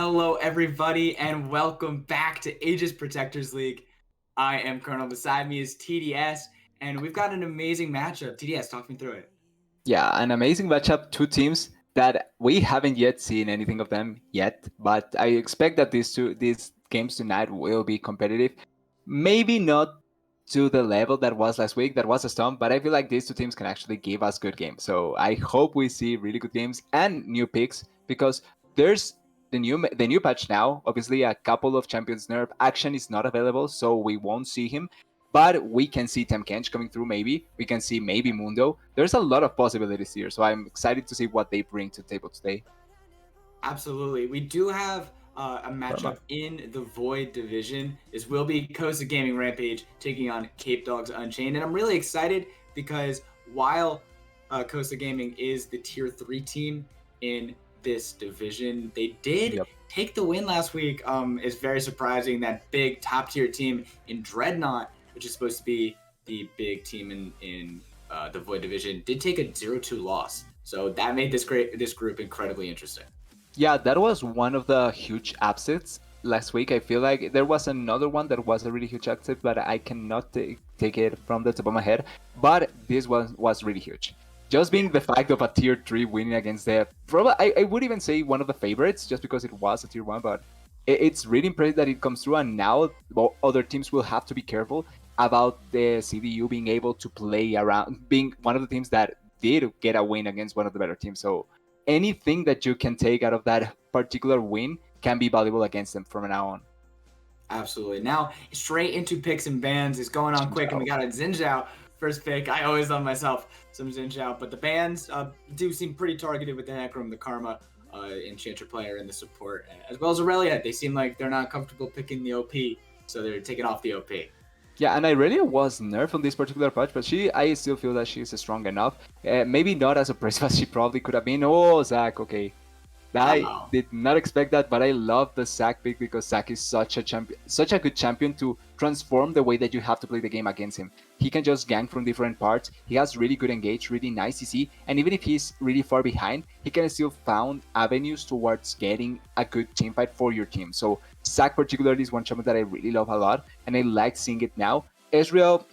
Hello, everybody, and welcome back to Aegis Protectors League. I am Colonel. Beside me is TDS, and we've got an amazing matchup. TDS, talk me through it. Yeah, an amazing matchup. Two teams that we haven't yet seen anything of them yet, but I expect that these games tonight will be competitive. Maybe not to the level that was last week. That was a stomp, but I feel like these two teams can actually give us good games. So I hope we see really good games and new picks because there's the new patch now. Obviously, a couple of champions nerf action is not available, so we won't see him. But we can see Temkench coming through, maybe. We can see maybe Mundo. There's a lot of possibilities here, so I'm excited to see what they bring to the table today. Absolutely. We do have a Karma. matchup in the Void division. This will be Cosa Gaming Rampage taking on Capedogs Unchained. And I'm really excited because while Cosa Gaming is the tier 3 team in this division, they did Yep. take the win last week. It's very surprising that big top tier team in Dreadnought, which is supposed to be the big team in the Void division, did take a 0-2 loss. So that made this group incredibly interesting. Yeah, that was one of the huge upsets last week. I feel like there was another one that was a really huge upset, but I cannot take it from the top of my head. But this one was really huge. Just being the fact of a tier 3 winning against the probably I would even say one of the favorites just because it was a tier 1, but it's really impressive that it comes through, and now other teams will have to be careful about the CDU being able to play around, being one of the teams that did get a win against one of the better teams. So anything that you can take out of that particular win can be valuable against them from now on. Absolutely. Now, straight into picks and bans is going on quick, and we got a Xinjiao first pick. I always love myself some Xinjiao, but the bans do seem pretty targeted with the Necrom, the Karma, Enchanter player, and the support, as well as Aurelia. They seem like they're not comfortable picking the OP, so they're taking off the OP. Yeah, and Irelia was nerfed on this particular patch, but I still feel that she's strong enough. Maybe not as oppressive as she probably could have been. Oh, Zach, okay. I Uh-oh. did not expect that, but I love the Zac pick because Zac is such a champion, such a good champion to transform the way that you have to play the game against him. He can just gank from different parts. He has really good engage, really nice CC, and even if he's really far behind, he can still find avenues towards getting a good team fight for your team. So Zac particularly is one champion that I really love a lot, and I like seeing it now. Ezreal,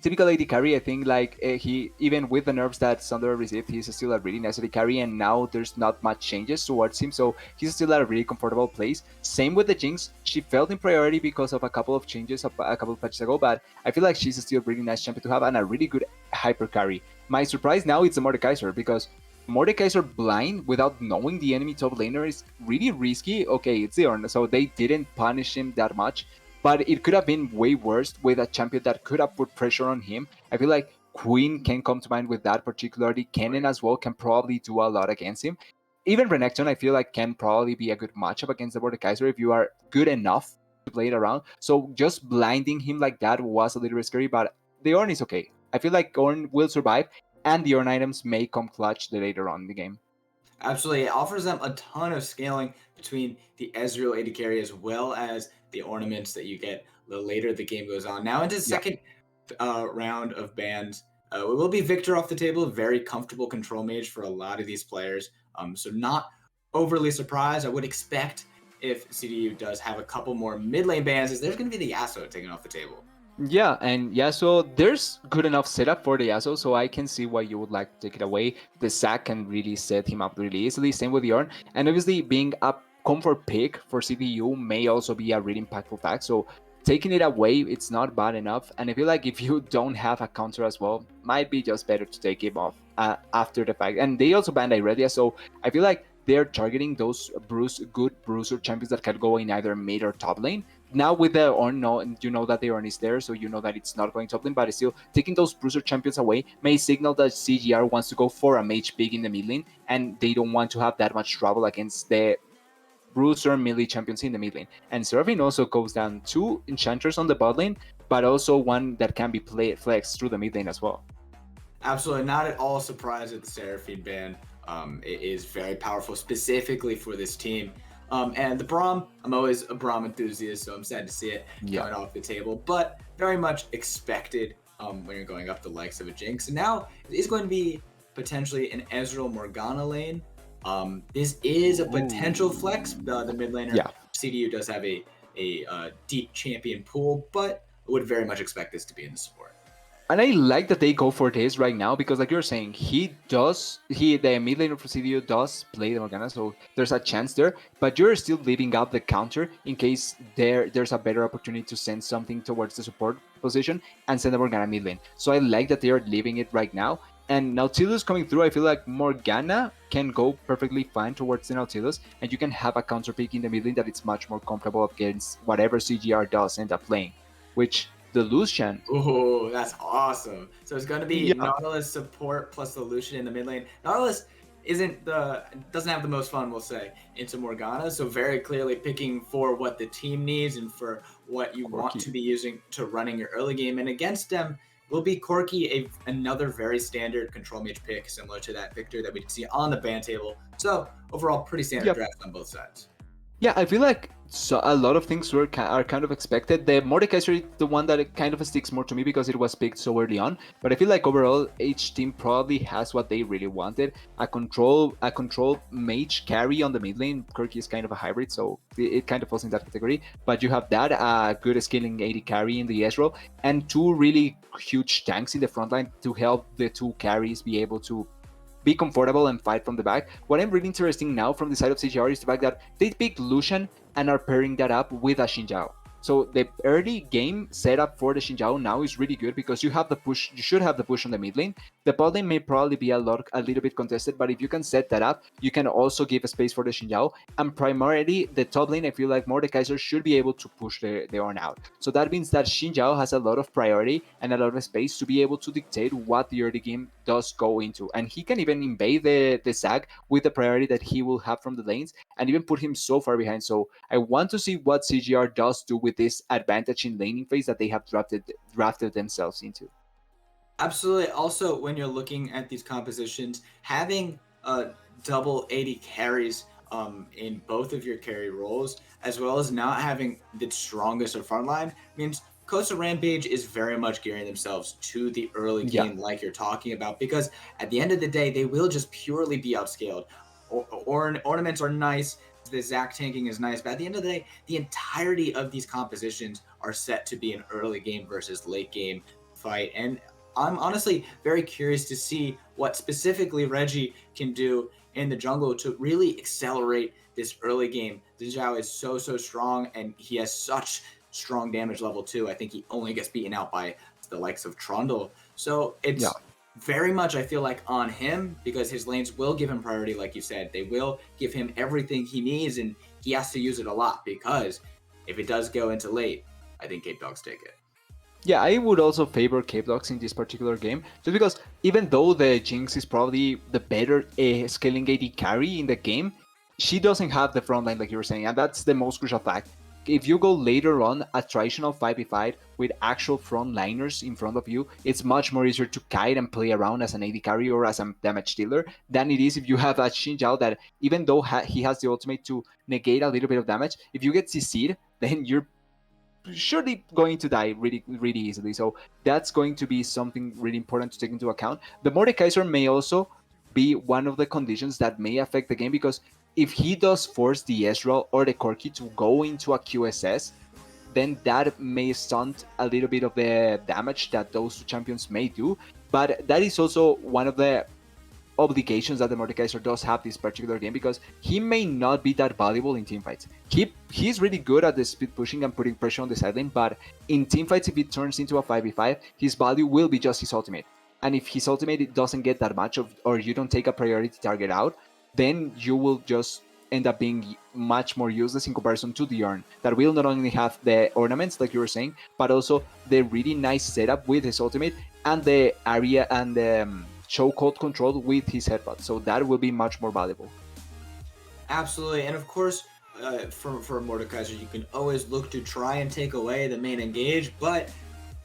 typical AD carry. I think like he, even with the nerfs that Thunder received, he's still a really nice AD carry, and now there's not much changes towards him, so he's still at a really comfortable place. Same with the Jinx. She felt in priority because of a couple of changes a couple of patches ago, but I feel like she's still a really nice champion to have and a really good hyper carry. My surprise now is the Mordekaiser because Mordekaiser blind without knowing the enemy top laner is really risky. Okay, it's Eorn, so they didn't punish him that much, but it could have been way worse with a champion that could have put pressure on him. I feel like Queen can come to mind with that, particularly Kennen as well can probably do a lot against him. Even Renekton, I feel like can probably be a good matchup against the Mordekaiser if you are good enough to play it around. So just blinding him like that was a little bit scary, but the Ornn is okay. I feel like Ornn will survive, and the Ornn items may come clutch later on in the game. Absolutely. It offers them a ton of scaling between the Ezreal AD carry as well as the ornaments that you get the later the game goes on. Now into the Yeah. second round of bans. It will be Victor off the table, a very comfortable control mage for a lot of these players. So not overly surprised. I would expect if CDU does have a couple more mid lane bans, is there's going to be the Yasuo taken off the table. Yeah, and Yasuo, there's good enough setup for the Yasuo, so I can see why you would like to take it away. The Zac can really set him up really easily, same with Yorn. And obviously, being a comfort pick for CDU may also be a really impactful fact, so taking it away, it's not bad enough. And I feel like if you don't have a counter as well, might be just better to take him off after the fact. And they also banned Irelia, so I feel like they're targeting those good bruiser champions that can go in either mid or top lane. Now with the Ornn, no, you know that the Ornn is there, so you know that it's not going top lane, but still taking those bruiser champions away may signal that CGR wants to go for a mage big in the mid lane, and they don't want to have that much trouble against the bruiser melee champions in the mid lane. And Seraphine also goes down 2 enchanters on the bot lane, but also one that can be flexed through the mid lane as well. Absolutely not at all surprised at the Seraphine ban. It is very powerful specifically for this team. And the Braum, I'm always a Braum enthusiast, so I'm sad to see it coming off the table, but very much expected when you're going up the likes of a Jinx. And now it is going to be potentially an Ezreal Morgana lane. This is a potential Ooh. flex. The mid laner Yeah. CDU does have a deep champion pool, but I would very much expect this to be in the support. And I like that they go for this right now because, like you're saying, the mid laner for CDU does play the Morgana, so there's a chance there. But you're still leaving out the counter in case there's a better opportunity to send something towards the support position and send the Morgana mid lane. So I like that they are leaving it right now. And Nautilus coming through, I feel like Morgana can go perfectly fine towards the Nautilus, and you can have a counter pick in the mid lane that it's much more comfortable against whatever CGR does end up playing, which the Lucian. Ooh, that's awesome. So it's going to be Yeah, Nautilus support plus the Lucian in the mid lane. Nautilus doesn't have the most fun, we'll say, into Morgana. So very clearly picking for what the team needs and for what you want to Corky. be using to running your early game. And against them will be Corky, another very standard control mage pick, similar to that Victor that we can see on the ban table. So overall, pretty standard Yep. draft on both sides. Yeah, I feel like a lot of things are kind of expected. The Mordekaiser is the one that kind of sticks more to me because it was picked so early on. But I feel like overall, each team probably has what they really wanted. A control mage carry on the mid lane. Kirky is kind of a hybrid, so it kind of falls in that category. But you have that good scaling 80 carry in the Ezreal, and two really huge tanks in the front line to help the two carries be able to be comfortable and fight from the back. What I'm really interesting now from the side of CGR is the fact that they picked Lucian and are pairing that up with a Xinjiao. So the early game setup for the Xinjiao now is really good because you have the push. You should have the push on the mid lane. The bot lane may probably be a little bit contested, but if you can set that up, you can also give a space for the Xinjiao. And primarily the top lane, I feel like Mordekaiser should be able to push the Ornn out. So that means that Xinjiao has a lot of priority and a lot of space to be able to dictate what the early game does go into. And he can even invade the Zag with the priority that he will have from the lanes and even put him so far behind. So I want to see what CGR does do with this advantage in laning phase that they have drafted themselves into. Absolutely. Also, when you're looking at these compositions, having double 80 carries in both of your carry roles, as well as not having the strongest of front line, means Cosa Rampage is very much gearing themselves to the early Yeah. game, like you're talking about, because at the end of the day, they will just purely be upscaled. Ornaments are nice. The Zac tanking is nice, but at the end of the day, the entirety of these compositions are set to be an early game versus late game fight. And I'm honestly very curious to see what specifically Reggie can do in the jungle to really accelerate this early game. Zhao is so strong, and he has such strong damage level too. I think he only gets beaten out by the likes of Trundle. So Yeah. it's very much, I feel like, on him because his lanes will give him priority, like you said. They will give him everything he needs, and he has to use it a lot because if it does go into late, I think Capedogs take it. Yeah, I would also favor Capedogs in this particular game, just because even though the Jinx is probably the better scaling AD carry in the game, she doesn't have the front line like you were saying, and that's the most crucial fact. If you go later on a traditional 5v5 with actual frontliners in front of you, it's much more easier to kite and play around as an AD carry or as a damage dealer than it is if you have a Xinjiao that, even though he has the ultimate to negate a little bit of damage, if you get CC'd, then you're surely going to die really easily. So that's going to be something really important to take into account. The Mordekaiser may also be one of the conditions that may affect the game because if he does force the Ezreal or the Corki to go into a QSS, then that may stunt a little bit of the damage that those two champions may do. But that is also one of the obligations that the Mordekaiser does have this particular game because he may not be that valuable in teamfights. He's really good at the speed pushing and putting pressure on the sideline, but in teamfights, if it turns into a 5v5, his value will be just his ultimate. And if his ultimate doesn't get that much of, or you don't take a priority target out, then you will just end up being much more useless in comparison to the Urn that will not only have the ornaments like you were saying, but also the really nice setup with his ultimate and the area and the chokehold control with his headbutt. So that will be much more valuable. Absolutely, and of course, for Mordekaiser, you can always look to try and take away the main engage, but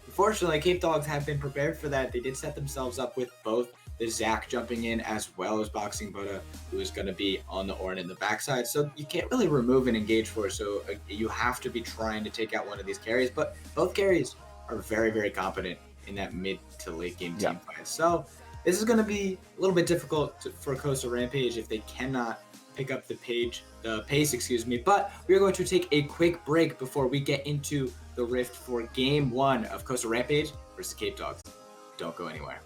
unfortunately, Capedogs have been prepared for that. They did set themselves up with both the Zac jumping in as well as Boxing Buddha, who is going to be on the Ornn in the backside. So you can't really remove an engage for it. So you have to be trying to take out one of these carries. But both carries are very competent in that mid to late game Yeah. team fight. So This is going to be a little bit difficult for Cosa Rampage if they cannot pick up the pace, excuse me. But we are going to take a quick break before we get into the rift for Game 1 of Cosa Rampage versus Capedogs. Don't go anywhere.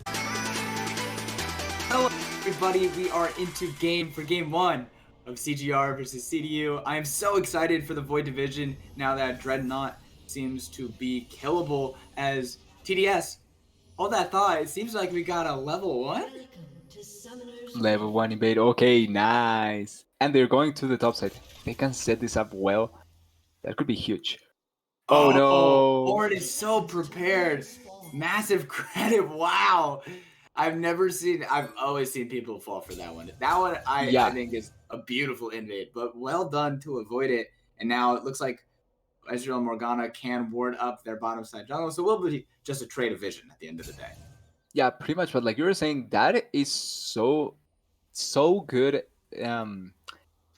Hello, everybody. We are into Game 1 of CGR versus CDU. I am so excited for the Void Division now that Dreadnought seems to be killable as TDS. All that thought, it seems like we got a level 1? Level 1 invade. Okay, nice. And they're going to the top side. They can set this up well. That could be huge. Oh no! Ord is so prepared. Massive credit. Wow. I've always seen people fall for that one. That one I think is a beautiful invade, but well done to avoid it. And now it looks like Ezreal and Morgana can ward up their bottom side jungle, so we'll be just a trade of vision at the end of the day. Yeah, pretty much. But like you were saying, that is so good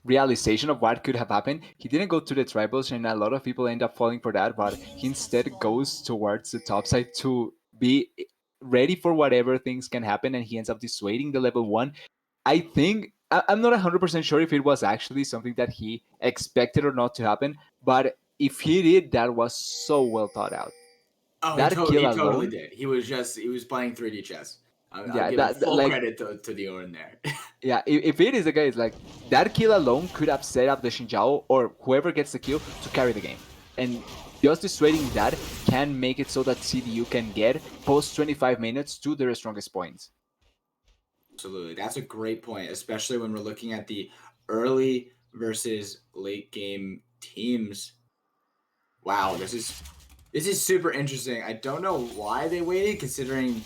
realization of what could have happened. He didn't go to the tribals, and a lot of people end up falling for that, but he instead goes towards the top side to be ready for whatever things can happen, and he ends up dissuading the level 1. I think I'm not 100% sure if it was actually something that he expected or not to happen, but if he did, that was so well thought out. Oh, he totally did. He was playing 3D chess. I'll give full credit to the Ornn there. Yeah, if it is the case, like, that kill alone could have set up the Xin Zhao or whoever gets the kill to carry the game. And just dissuading that can make it so that CDU can get post 25 minutes to their strongest points. Absolutely. That's a great point, especially when we're looking at the early versus late game teams. Wow, this is super interesting. I don't know why they waited, considering,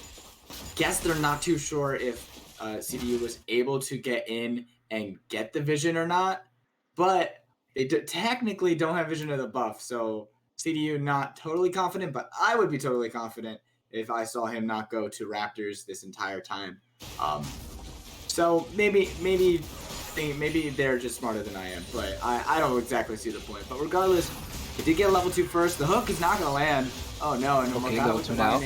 guess they're not too sure if CDU was able to get in and get the vision or not, but they technically don't have vision of the buff, so CDU not totally confident, but I would be totally confident if I saw him not go to Raptors this entire time. So maybe they're just smarter than I am, but I don't exactly see the point. But regardless, he did get level 2 first. The hook is not going to land. Oh no, and okay, level 2 now.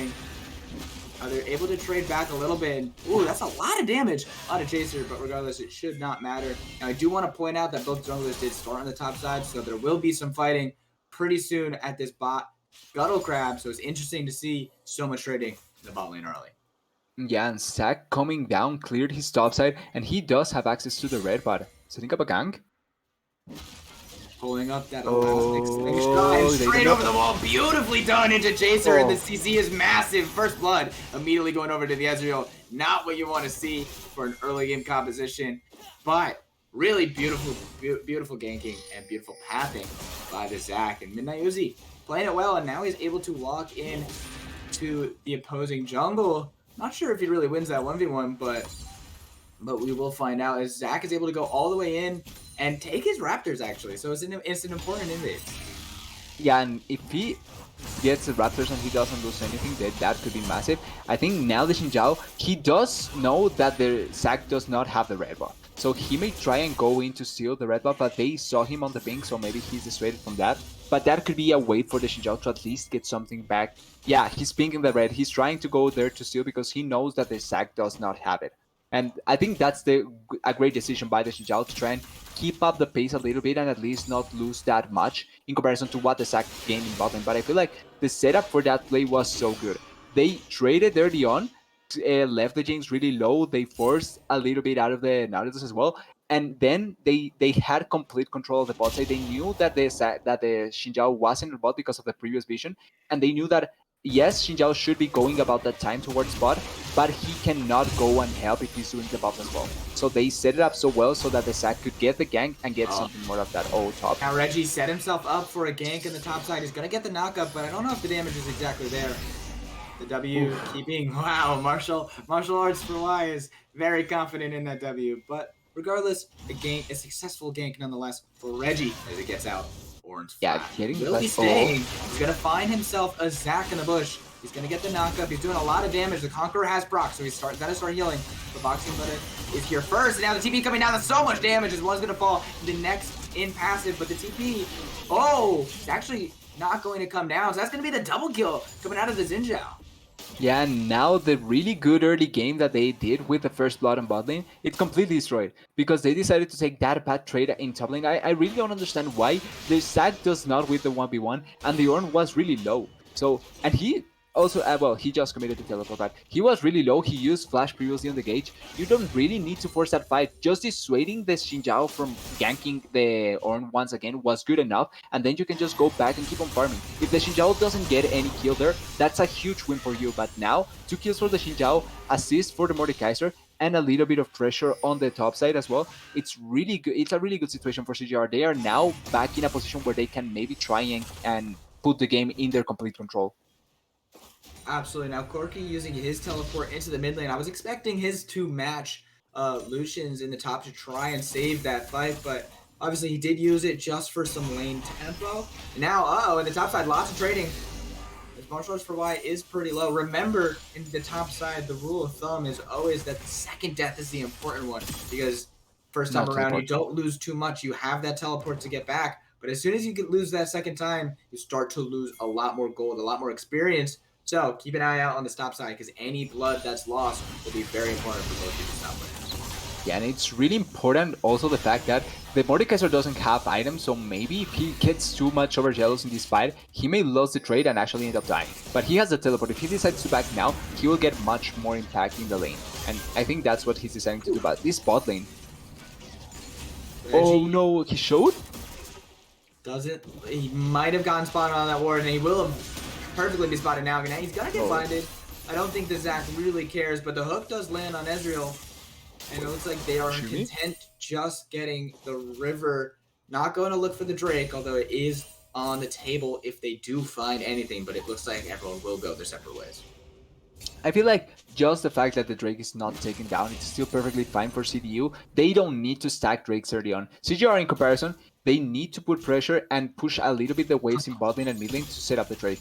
They're able to trade back a little bit. Ooh, that's a lot of damage on a chaser, but regardless, it should not matter. Now, I do want to point out that both junglers did start on the top side, so there will be some fighting pretty soon at this bot Guttle Crab, so it's interesting to see so much trading in the bot lane early. Yeah, and Zac coming down, cleared his top side, and he does have access to the red bot. Setting up a gank. Pulling up that elastic slingshot and straight over the wall. Beautifully done into Chaser, and the CC is massive. First blood immediately going over to the Ezreal. Not what you want to see for an early game composition, but really beautiful ganking and beautiful pathing by the Zac. And Midnight Uzi playing it well, and now he's able to walk in to the opposing jungle. Not sure if he really wins that 1v1, but we will find out as Zac is able to go all the way in and take his Raptors, actually. So it's an important invade. Yeah, and if he gets the Raptors and he doesn't lose anything, that could be massive. I think now the Xin Zhao, he does know that the Zac does not have the red buff. So he may try and go in to steal the red buff, but they saw him on the ping, so maybe he's dissuaded from that. But that could be a way for the Xin Zhao to at least get something back. Yeah, he's pinging the red. He's trying to go there to steal because he knows that the Zac does not have it. And I think that's a great decision by the Xin Zhao to try and keep up the pace a little bit and at least not lose that much in comparison to what the Zac gained in bot lane. But I feel like the setup for that play was so good. They traded early on, left the James really low. They forced a little bit out of the Nautilus as well. And then they had complete control of the bot side. They knew that the Xin Zhao was in the bot because of the previous vision. And they knew that, yes, Xin Zhao should be going about that time towards bot, but he cannot go and help if he's doing the buff as well. So they set it up so well so that the Zac could get the gank and get something more of that top. Now Reggie set himself up for a gank in the top side. He's going to get the knockup, but I don't know if the damage is exactly there. The W keeping, wow, martial arts for Y is very confident in that W. But regardless, a successful gank nonetheless for Reggie as it gets out. Ornn's will be staying. He's going to find himself a Zac in the bush. He's going to get the knockup. He's doing a lot of damage. The Conqueror has proc, so he's got to start healing. The Boxing Butter is here first. And now the TP coming down. That's so much damage. As one's going to fall into next in passive. But the TP, it's actually not going to come down. So that's going to be the double kill coming out of the Xin Zhao. Yeah, and now the really good early game that they did with the first blood on bot lane, it's completely destroyed because they decided to take that bad trade in top lane. I really don't understand why the Zac does not win the 1v1 and the Ornn was really low. So, and he also, well, he just committed to teleport, but he was really low. He used flash previously on the gauge. You don't really need to force that fight. Just dissuading the Xin Zhao from ganking the Ornn once again was good enough, and then you can just go back and keep on farming. If the Xin Zhao doesn't get any kill there, that's a huge win for you. But now, 2 kills for the Xin Zhao, assist for the Mordekaiser, and a little bit of pressure on the top side as well. It's really good. It's a really good situation for CGR. They are now back in a position where they can maybe try and put the game in their complete control. Absolutely. Now Corki using his teleport into the mid lane. I was expecting his to match Lucian's in the top to try and save that fight, but obviously he did use it just for some lane tempo. And now, in the top side, lots of trading. His martial arts for Y is pretty low. Remember, in the top side, the rule of thumb is always that the second death is the important one, because first time around, you don't lose too much. You have that teleport to get back, but as soon as you lose that second time, you start to lose a lot more gold, a lot more experience. So keep an eye out on the top side, because any blood that's lost will be very important for both of these top players. Yeah, and it's really important also the fact that the Mordekaiser doesn't have items, so maybe if he gets too much overzealous in this fight, he may lose the trade and actually end up dying. But he has the teleport. If he decides to back now, he will get much more impact in the lane. And I think that's what he's deciding to do. But this bot lane... Oh no, he showed? Doesn't. He might have gotten spotted on that ward, and he will have perfectly be spotted now. He's gonna get blinded. I don't think the Zac really cares, but the hook does land on Ezreal. And it looks like they are content just getting the river. Not going to look for the Drake, although it is on the table if they do find anything. But it looks like everyone will go their separate ways. I feel like just the fact that the Drake is not taken down, it's still perfectly fine for CDU. They don't need to stack Drakes early on. CGR in comparison, they need to put pressure and push a little bit the waves in bot lane and mid lane to set up the Drake.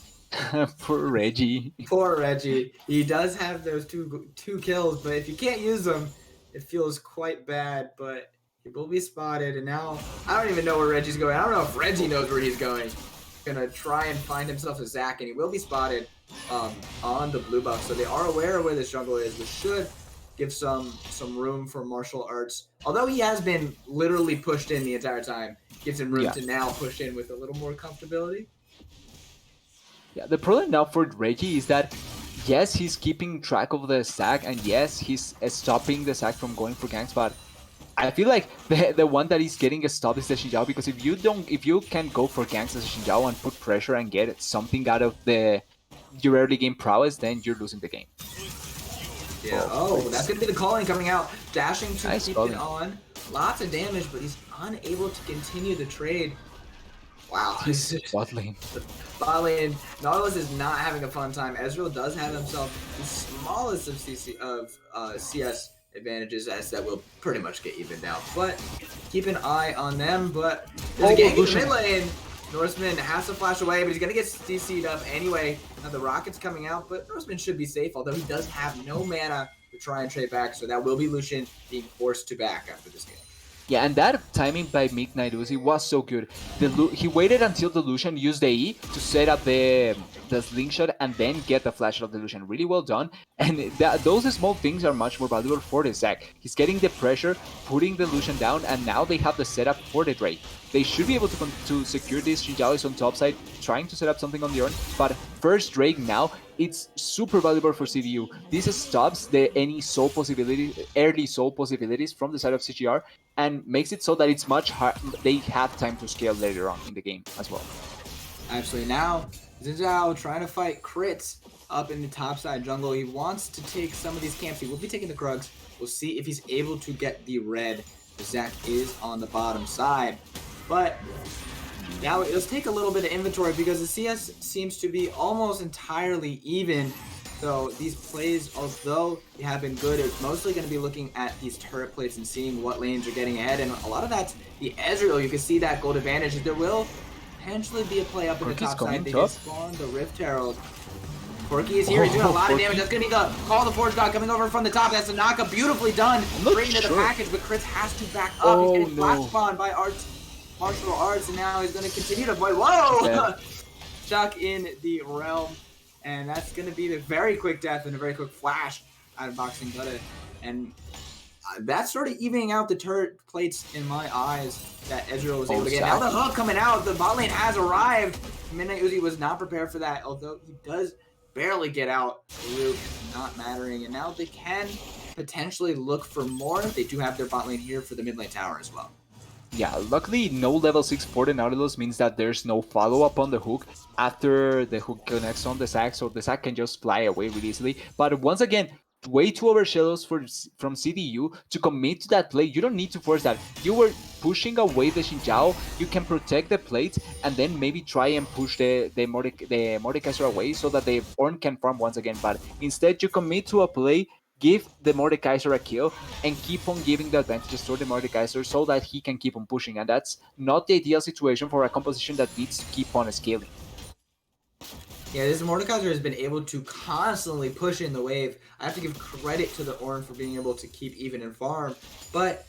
Poor Reggie. Poor Reggie. He does have those two kills, but if you can't use them, it feels quite bad. But he will be spotted, and now I don't even know where Reggie's going. I don't know if Reggie knows where he's going. He's gonna try and find himself a Zac, and he will be spotted on the blue buff. So they are aware of where this jungle is, which should give some room for martial arts. Although he has been literally pushed in the entire time, gives him room to now push in with a little more comfortability. Yeah, the problem now for Reggie is that, yes, he's keeping track of the Zac, and yes, he's stopping the Zac from going for ganks, but I feel like the one that is getting stopped is the Xin Zhao, because if you can go for ganks as a Xin Zhao and put pressure and get something out of your early game prowess, then you're losing the game. Yeah, that's going to be the calling coming out. Dashing to keep it on. Lots of damage, but he's unable to continue the trade. Wow. This is bot lane. Bot lane. Nautilus is not having a fun time. Ezreal does have himself the smallest of CS advantages, as that will pretty much get evened out. But keep an eye on them. But there's a gank in the mid lane. Norseman has to flash away, but he's going to get CC'd up anyway. Now the rocket's coming out, but Norseman should be safe, although he does have no mana to try and trade back. So that will be Lucian being forced to back after this game. Yeah, and that timing by Midnight Uzi was so good. He waited until the Lucian used the E to set up the slingshot and then get the flash of the Lucian. Really well done. And those small things are much more valuable for the Zac. He's getting the pressure, putting the Lucian down, and now they have the setup for the Drake. They should be able to secure this. Xin Zhao is on top side, trying to set up something on the Ornn, but first Drake now, it's super valuable for CDU. This stops any soul possibilities, early soul possibilities from the side of CGR, and makes it so that it's much hard. They have time to scale later on in the game as well. Actually, now Xin Zhao trying to fight crits up in the top side jungle. He wants to take some of these camps. He will be taking the Krugs. We'll see if he's able to get the red. The Zac is on the bottom side. But now let's take a little bit of inventory, because the CS seems to be almost entirely even. So these plays, although they have been good, it's mostly going to be looking at these turret plates and seeing what lanes are getting ahead. And a lot of that's the Ezreal. You can see that gold advantage. There will potentially be a play up in the top side. They just spawned the Rift Herald. Corki is here. He's doing a lot of damage. That's going to be the Call of the Forge God coming over from the top. That's a knockup. Beautifully done. Bringing to the package, but Chris has to back up. He's getting flash spawned by martial arts, and now he's going to continue to play. Whoa! Yeah. Chuck in the realm and that's going to be the very quick death and a very quick flash out of Boxing Butter. And that's sort of evening out the turret plates in my eyes that Ezreal was able to get. Now the hook coming out, the bot lane has arrived. Midnight Uzi was not prepared for that, although he does barely get out. Luke not mattering, and now they can potentially look for more. They do have their bot lane here for the mid lane tower as well. Yeah, luckily no level 6 for the Nautilus means that there's no follow-up on the hook after the hook connects on the Zac, so the Zac can just fly away really easily. But once again, way too overshadows from CDU to commit to that play. You don't need to force that. You were pushing away the Xin Zhao, you can protect the plates and then maybe try and push the Mordekaiser away so that the Ornn can farm once again. But instead you commit to a play, give the Mordekaiser a kill, and keep on giving the advantages to the Mordekaiser so that he can keep on pushing. And that's not the ideal situation for a composition that needs to keep on scaling. Yeah, this Mordekaiser has been able to constantly push in the wave. I have to give credit to the Ornn for being able to keep even in farm, but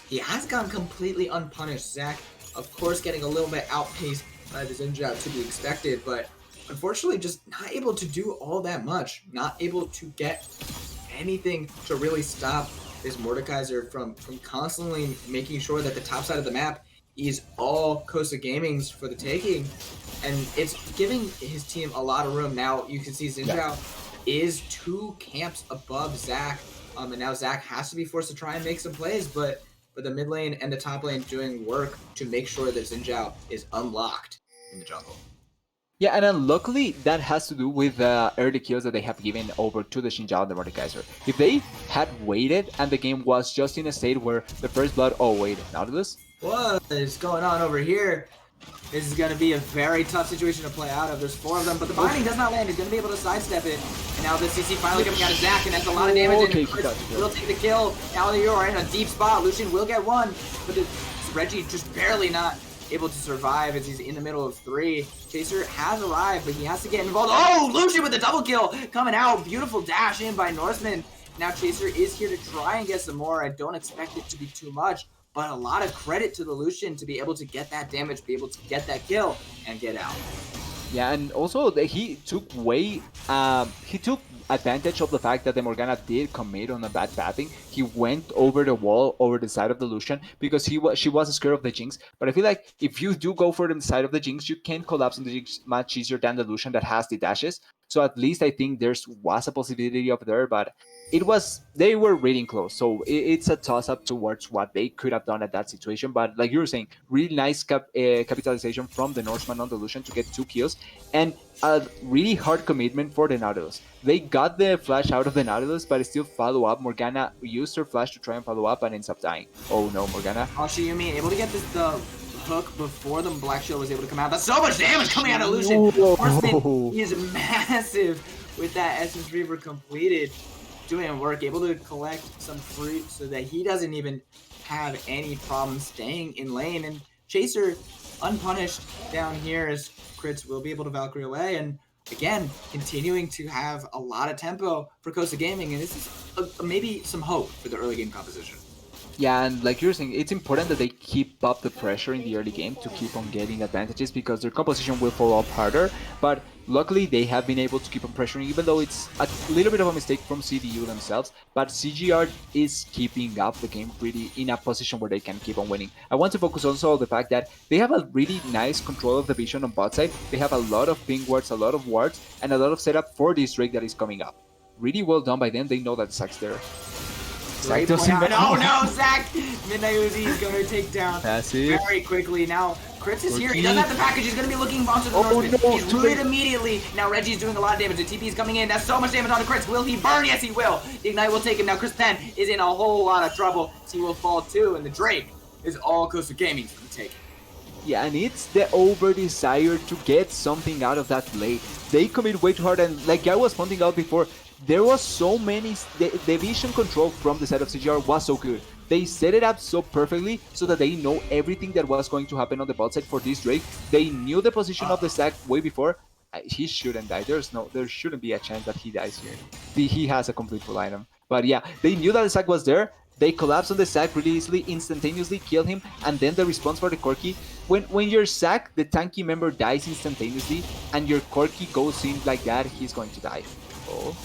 he has gone completely unpunished. Zac, of course, getting a little bit outpaced by the Xin Zhao to be expected, but unfortunately just not able to do all that much. Not able to get anything to really stop this Mordekaiser from constantly making sure that the top side of the map is all Cosa Gaming's for the taking. And it's giving his team a lot of room. Now you can see Xin Zhao is 2 camps above Zac. And now Zac has to be forced to try and make some plays, but the mid lane and the top lane doing work to make sure that Xin Zhao is unlocked in the jungle. Yeah, and luckily that has to do with the early kills that they have given over to the Xin Zhao and the Mordekaiser. If they had waited and the game was just in a state where the first blood... Oh, wait, Nautilus? What is going on over here? This is going to be a very tough situation to play out of. There's 4 of them, but the binding does not land. He's going to be able to sidestep it. And now the CC finally coming out of Zac, and that's a lot of damage. Okay, and Chris will take the kill. Now you are in a deep spot. Lucian will get 1, but Reggie just barely not able to survive as he's in the middle of 3. Chaser has arrived, but he has to get involved. Oh, Lucian with the double kill coming out. Beautiful dash in by Norseman. Now Chaser is here to try and get some more. I don't expect it to be too much, but a lot of credit to the Lucian to be able to get that damage, be able to get that kill, and get out. Yeah, and also he took advantage of the fact that the Morgana did commit on a bad pathing. He went over the wall, over the side of the Lucian, because she was scared of the Jinx. But I feel like if you do go for the side of the Jinx, you can collapse on the Jinx much easier than the Lucian that has the dashes. So at least I think was a possibility of there, but they were reading close. So it's a toss-up towards what they could have done at that situation. But like you were saying, really nice capitalization from the Norseman on the Lucian to get 2 kills, and a really hard commitment for the Nautilus. They got the flash out of the Nautilus, but still follow up. Morgana used her flash to try and follow up and ends up dying. Oh no, Morgana. Oh, Shiyumi able to get the hook before the Black Shield was able to come out. That's so much damage coming out of Lucian. Horseman is massive with that Essence Reaver completed. Doing work, able to collect some fruit so that he doesn't even have any problem staying in lane. And Chaser, unpunished down here as crits will be able to Valkyrie away. And again, continuing to have a lot of tempo for Cosa Gaming. And this is maybe some hope for the early game composition. Yeah, and like you're saying, it's important that they keep up the pressure in the early game to keep on getting advantages, because their composition will fall off harder. But luckily, they have been able to keep on pressuring, even though it's a little bit of a mistake from CDU themselves. But CGR is keeping up the game really in a position where they can keep on winning. I want to focus also on the fact that they have a really nice control of the vision on bot side. They have a lot of ping wards, a lot of wards, and a lot of setup for this Drake that is coming up. Really well done by them. They know that Zac's there. Zac doesn't oh no, Zac! Midnight Uzi is going to take down very quickly. Now, Crits is here. He doesn't have the package. He's going to be looking onto the Norseman. No, he's looted immediately. Now, Reggie's doing a lot of damage. The TP is coming in. That's so much damage on the Crits. Will he burn? Yes, he will. The Ignite will take him. Now, Chris Penn is in a whole lot of trouble. He will fall too, and the Drake is all Cosa Gaming's going to take it. Yeah, and it's the over-desire to get something out of that play. They commit way too hard, and like I was pointing out before, there was so many... The vision control from the side of CGR was so good. They set it up so perfectly so that they know everything that was going to happen on the bot side for this Drake. They knew the position of the Zac way before. He shouldn't die. There shouldn't be a chance that he dies here. He has a complete full item. But yeah, they knew that the Zac was there, They collapse on the sack really easily, instantaneously kill him, and then the response for the Corki. When your sack, the tanky member dies instantaneously, and your Corki goes in like that, he's going to die. Oh,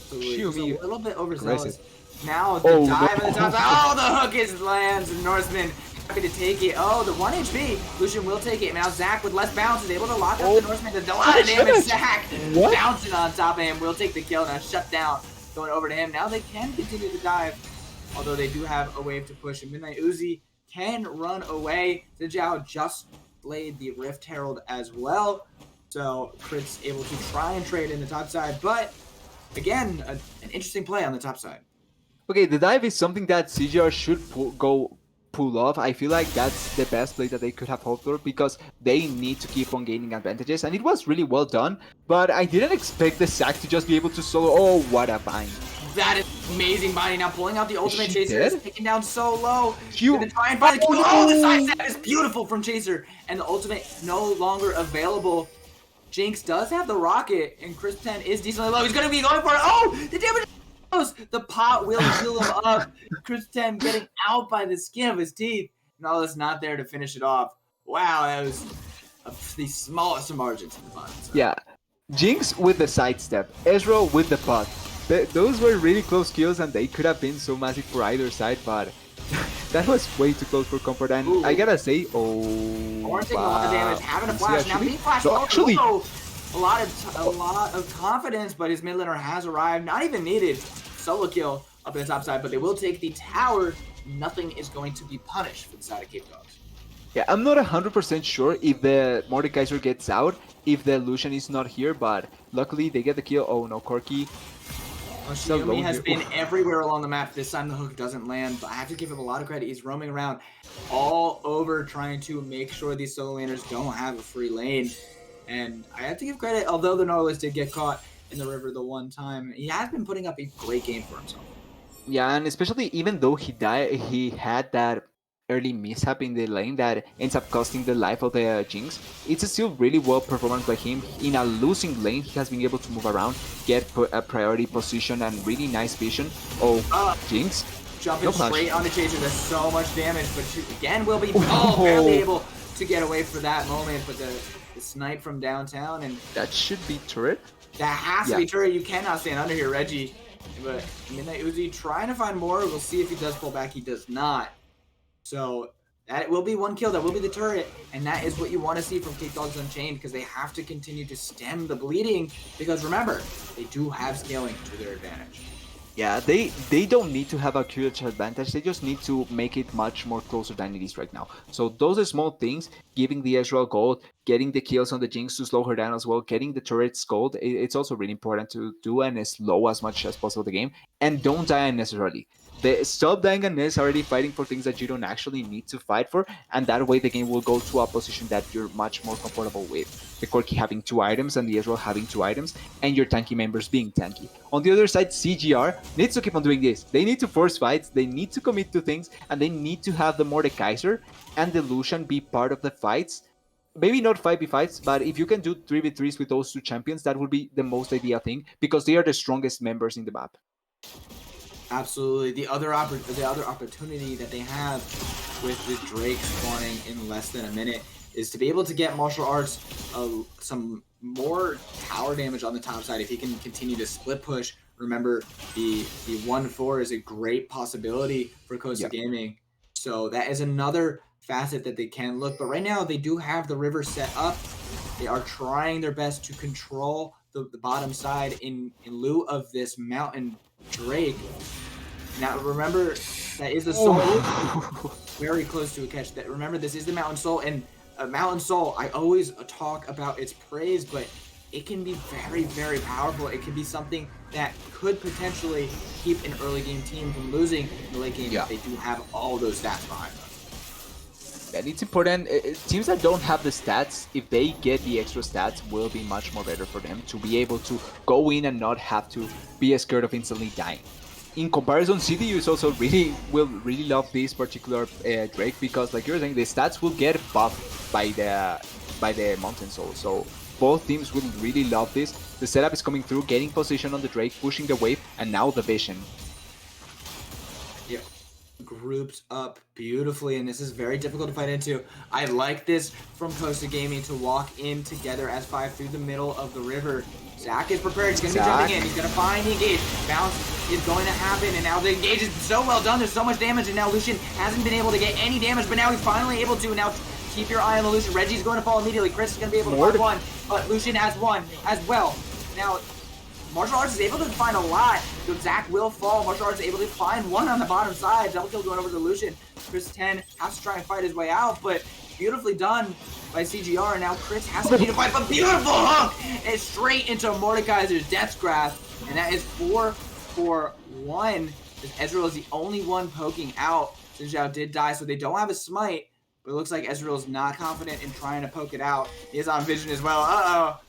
Just a little bit overzealous. Aggressive. Now the Oh, dive no. at the top side. Oh, the hook is lands, and Norseman happy to take it. Oh, the 1 HP. Lucian will take it. Now Zach with less bounce is able to lock up the Norseman. There's a lot of damage. Zach bouncing on top of him will take the kill. Now shut down. Going over to him. Now they can continue to dive, although they do have a wave to push. And Midnight Uzi can run away. Zijao just played the Rift Herald as well. So Crit's able to try and trade in the top side, but again, an interesting play on the top side. Okay, the dive is something that CGR should pull off. I feel like that's the best play that they could have hoped for because they need to keep on gaining advantages, and it was really well done, but I didn't expect the sack to just be able to solo. Oh, what a bind. That is amazing binding. Now pulling out the ultimate Chaser is taken down so low. You gonna try and find the oh, the side step is beautiful from Chaser, and the ultimate no longer available. Jinx does have the rocket, and Chris 10 is decently low. He's gonna be going for it. Oh, the damage. The pot will heal him up. Chris 10 getting out by the skin of his teeth. Nala's not there to finish it off. Wow, that was the smallest of margins in the bottom. Yeah, Jinx with the sidestep, Ezreal with the pot. Those were really close kills, and they could have been so massive for either side, but that was way too close for comfort. And Ooh. I gotta say, Orange taking a lot of damage, having a flash. Now being flashed so actually, a lot of confidence, but his mid laner has arrived. Not even needed. Solo kill up in the top side, but they will take the tower. Nothing is going to be punished for the side of Capedogs. Yeah, I'm not 100% sure if the Mordekaiser gets out, if the Lucian is not here, but luckily they get the kill. Oh no, Corki. Xiaomi has been everywhere along the map. This time the hook doesn't land, but I have to give him a lot of credit. He's roaming around all over trying to make sure these solo laners don't have a free lane. And I have to give credit, although the Nautilus did get caught in the river the one time, he has been putting up a great game for himself. Yeah, and especially even though he had that early mishap in the lane that ends up costing the life of the Jinx. It's still really well performance by him. In a losing lane, he has been able to move around, get a priority position, and really nice vision. Oh, Jinx. Jumping straight on the Chaser, does so much damage, but again will be barely able to get away for that moment, but the snipe from downtown, and that should be turret. That has to be turret. You cannot stand under here, Reggie. But Midnight Uzi trying to find more. We'll see if he does pull back. He does not. So that will be one kill. That will be the turret. And that is what you want to see from Capedogs Unchained, because they have to continue to stem the bleeding. Because remember, they do have scaling to their advantage. Yeah, they don't need to have a huge advantage. They just need to make it much more closer than it is right now. So those are small things, giving the Ezreal gold, getting the kills on the Jinx to slow her down as well, getting the turrets gold. It's also really important to do and slow as much as possible the game. And don't die unnecessarily. Stop dying unnecessarily fighting for things that you don't actually need to fight for, and that way the game will go to a position that you're much more comfortable with. The Corki having 2 items and the Ezreal having 2 items, and your tanky members being tanky. On the other side, CGR needs to keep on doing this. They need to force fights, they need to commit to things, and they need to have the Mordekaiser and the Lucian be part of the fights. Maybe not 5v5s, but if you can do 3v3s with those 2 champions, that would be the most ideal thing, because they are the strongest members in the map. Absolutely. The other opportunity that they have with the Drake spawning in less than a minute is to be able to get martial arts some more tower damage on the top side if he can continue to split push. Remember, the 1-4 is a great possibility for Cosa Gaming. So that is another facet that they can look. But right now, they do have the river set up. They are trying their best to control the bottom side in lieu of this mountain Drake. Now remember, that is the soul. Very close to a catch. That remember, this is the mountain soul, and mountain soul, I always talk about its praise, but it can be very, very powerful. It can be something that could potentially keep an early game team from losing in the late game if they do have all those stats behind them. And it's important, teams that don't have the stats, if they get the extra stats, will be much more better for them to be able to go in and not have to be scared of instantly dying. In comparison, CDUs also will really love this particular Drake, because like you're saying, the stats will get buffed by the Mountain Soul. So both teams will really love this. The setup is coming through, getting position on the Drake, pushing the wave, and now the vision. Yeah, grouped up beautifully, and this is very difficult to fight into. I like this from Cosa Gaming to walk in together as 5 through the middle of the river. Zach is prepared. He's going to be jumping in. He's going to find the engage. Bounce is going to happen, and now the engage is so well done. There's so much damage, and now Lucian hasn't been able to get any damage, but now he's finally able to. Now keep your eye on the Lucian. Reggie's going to fall immediately. Chris is going to be able to find one, but Lucian has one as well. Now, Martial Arts is able to find a lot, so Zach will fall. Martial Arts is able to find one on the bottom side. Double kill going over to Lucian. Chris 10 has to try and fight his way out, but beautifully done by CGR. And now Chris has to continue to fight, but beautiful hook! And straight into Mordekaiser's Death's Grasp. And that is 4 for 1. Ezreal is the only one poking out. Xin Zhao did die, so they don't have a smite. But it looks like Ezreal's not confident in trying to poke it out. He is on vision as well. Uh-oh.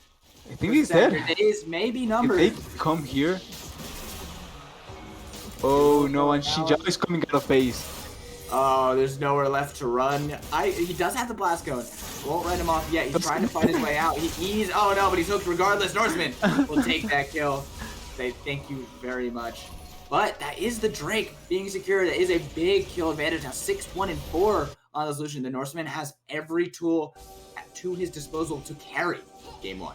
I think he's dead. Days may be numbered. If they come here. Oh no, and Shinjao is coming out of base. Oh, there's nowhere left to run. He does have the blast cone. Won't write him off yet. He's trying to fight his way out. He's oh no, but he's hooked regardless. Norseman will take that kill. Say thank you very much. But that is the Drake being secure. That is a big kill advantage. Now 6-1 and 4 on the solution. The Norseman has every tool to his disposal to carry game 1.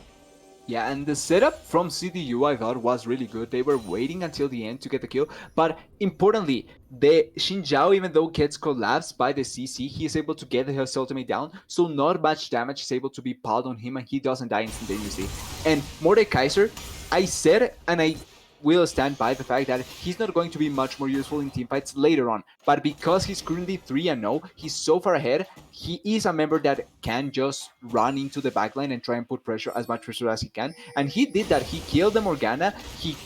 Yeah, and the setup from CDU I thought was really good. They were waiting until the end to get the kill, but importantly, the Xin Zhao, even though gets collapsed by the CC, he is able to get his ultimate down, so not much damage is able to be piled on him and he doesn't die instantaneously. And Mordekaiser, I said, and I will stand by the fact that he's not going to be much more useful in teamfights later on, but because he's currently 3-0, he's so far ahead, he is a member that can just run into the backline and try and put pressure, as much pressure as he can, and he did that. He killed the Morgana, he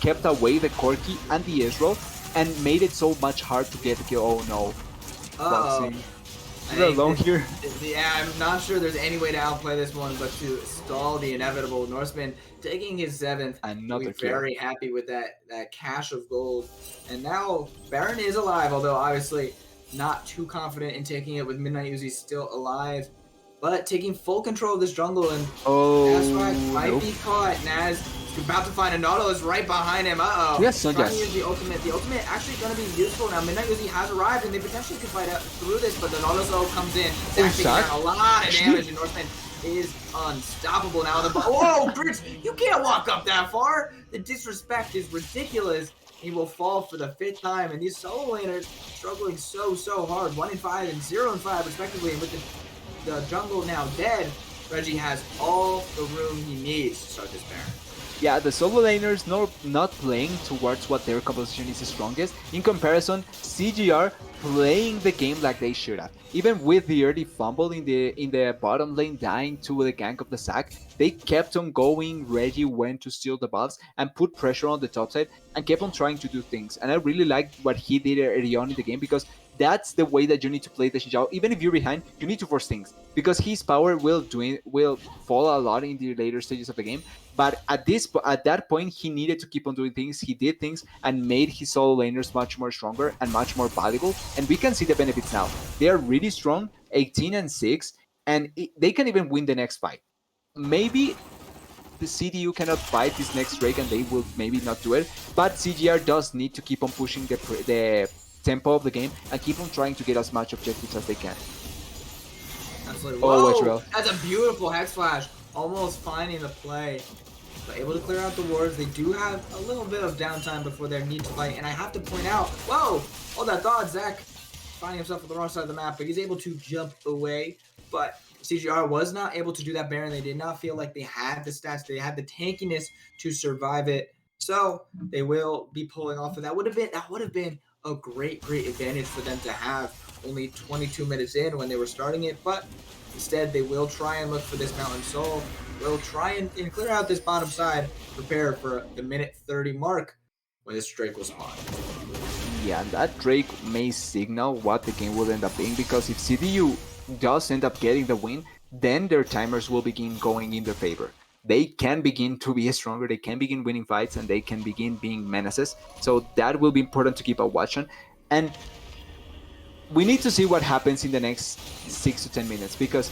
kept away the Corki and the Ezreal, and made it so much hard to get the kill. Oh no. Boxing. We're alone here. Yeah, I'm not sure there's any way to outplay this one but to stall the inevitable. Norseman taking his 7th. Another kill. Very happy with that cache of gold. And now Baron is alive, although obviously not too confident in taking it with Midnight Uzi still alive. But taking full control of this jungle, and Naswag might be caught. Naz is about to find a Nautilus right behind him. Uh-oh. Yes, trying to use the ultimate. The ultimate actually going to be useful now. Midnight Uzi has arrived, and they potentially could fight out through this, but the Nautilus comes in. Zach taking down a lot of damage, and Northman is unstoppable now. Whoa, Brits, you can't walk up that far. The disrespect is ridiculous. He will fall for the 5th time, and these solo laners struggling so hard. 1-5 and 0-5 respectively, and with the jungle now dead, Reggie has all the room he needs to start this Baron. Yeah, the solo laners not playing towards what their composition is strongest. In comparison, CGR playing the game like they should have. Even with the early fumble in the bottom lane dying to the gank of the sack, they kept on going. Reggie went to steal the buffs and put pressure on the top side and kept on trying to do things. And I really liked what he did early on in the game, because that's the way that you need to play the Xin Zhao. Even if you're behind, you need to force things, because his power will fall a lot in the later stages of the game. But at that point, he needed to keep on doing things. He did things and made his solo laners much more stronger and much more valuable. And we can see the benefits now. They are really strong, 18-6, and they can even win the next fight. Maybe the CDU cannot fight this next Drake, and they will maybe not do it. But CGR does need to keep on pushing the tempo of the game and keep on trying to get as much objectives as they can. Absolutely. Oh, Whoa, that's a beautiful Hex Flash, almost finding the play. But able to clear out the wards. They do have a little bit of downtime before their need to fight, and I have to point out, whoa, hold that thought, Zach finding himself on the wrong side of the map, but he's able to jump away. But CGR was not able to do that Baron. They did not feel like they had the stats, they had the tankiness to survive it. So they will be pulling off of that. Would have been a great advantage for them to have only 22 minutes in when they were starting it, but instead they will try and look for this Mountain Soul. They'll try and clear out this bottom side, prepare for the minute 30 mark when this Drake will spawn. Yeah, that Drake may signal what the game will end up being, because if CDU does end up getting the win, then their timers will begin going in their favor. They can begin to be stronger, they can begin winning fights, and they can begin being menaces. So that will be important to keep a watch on. And we need to see what happens in the next 6 to 10 minutes, because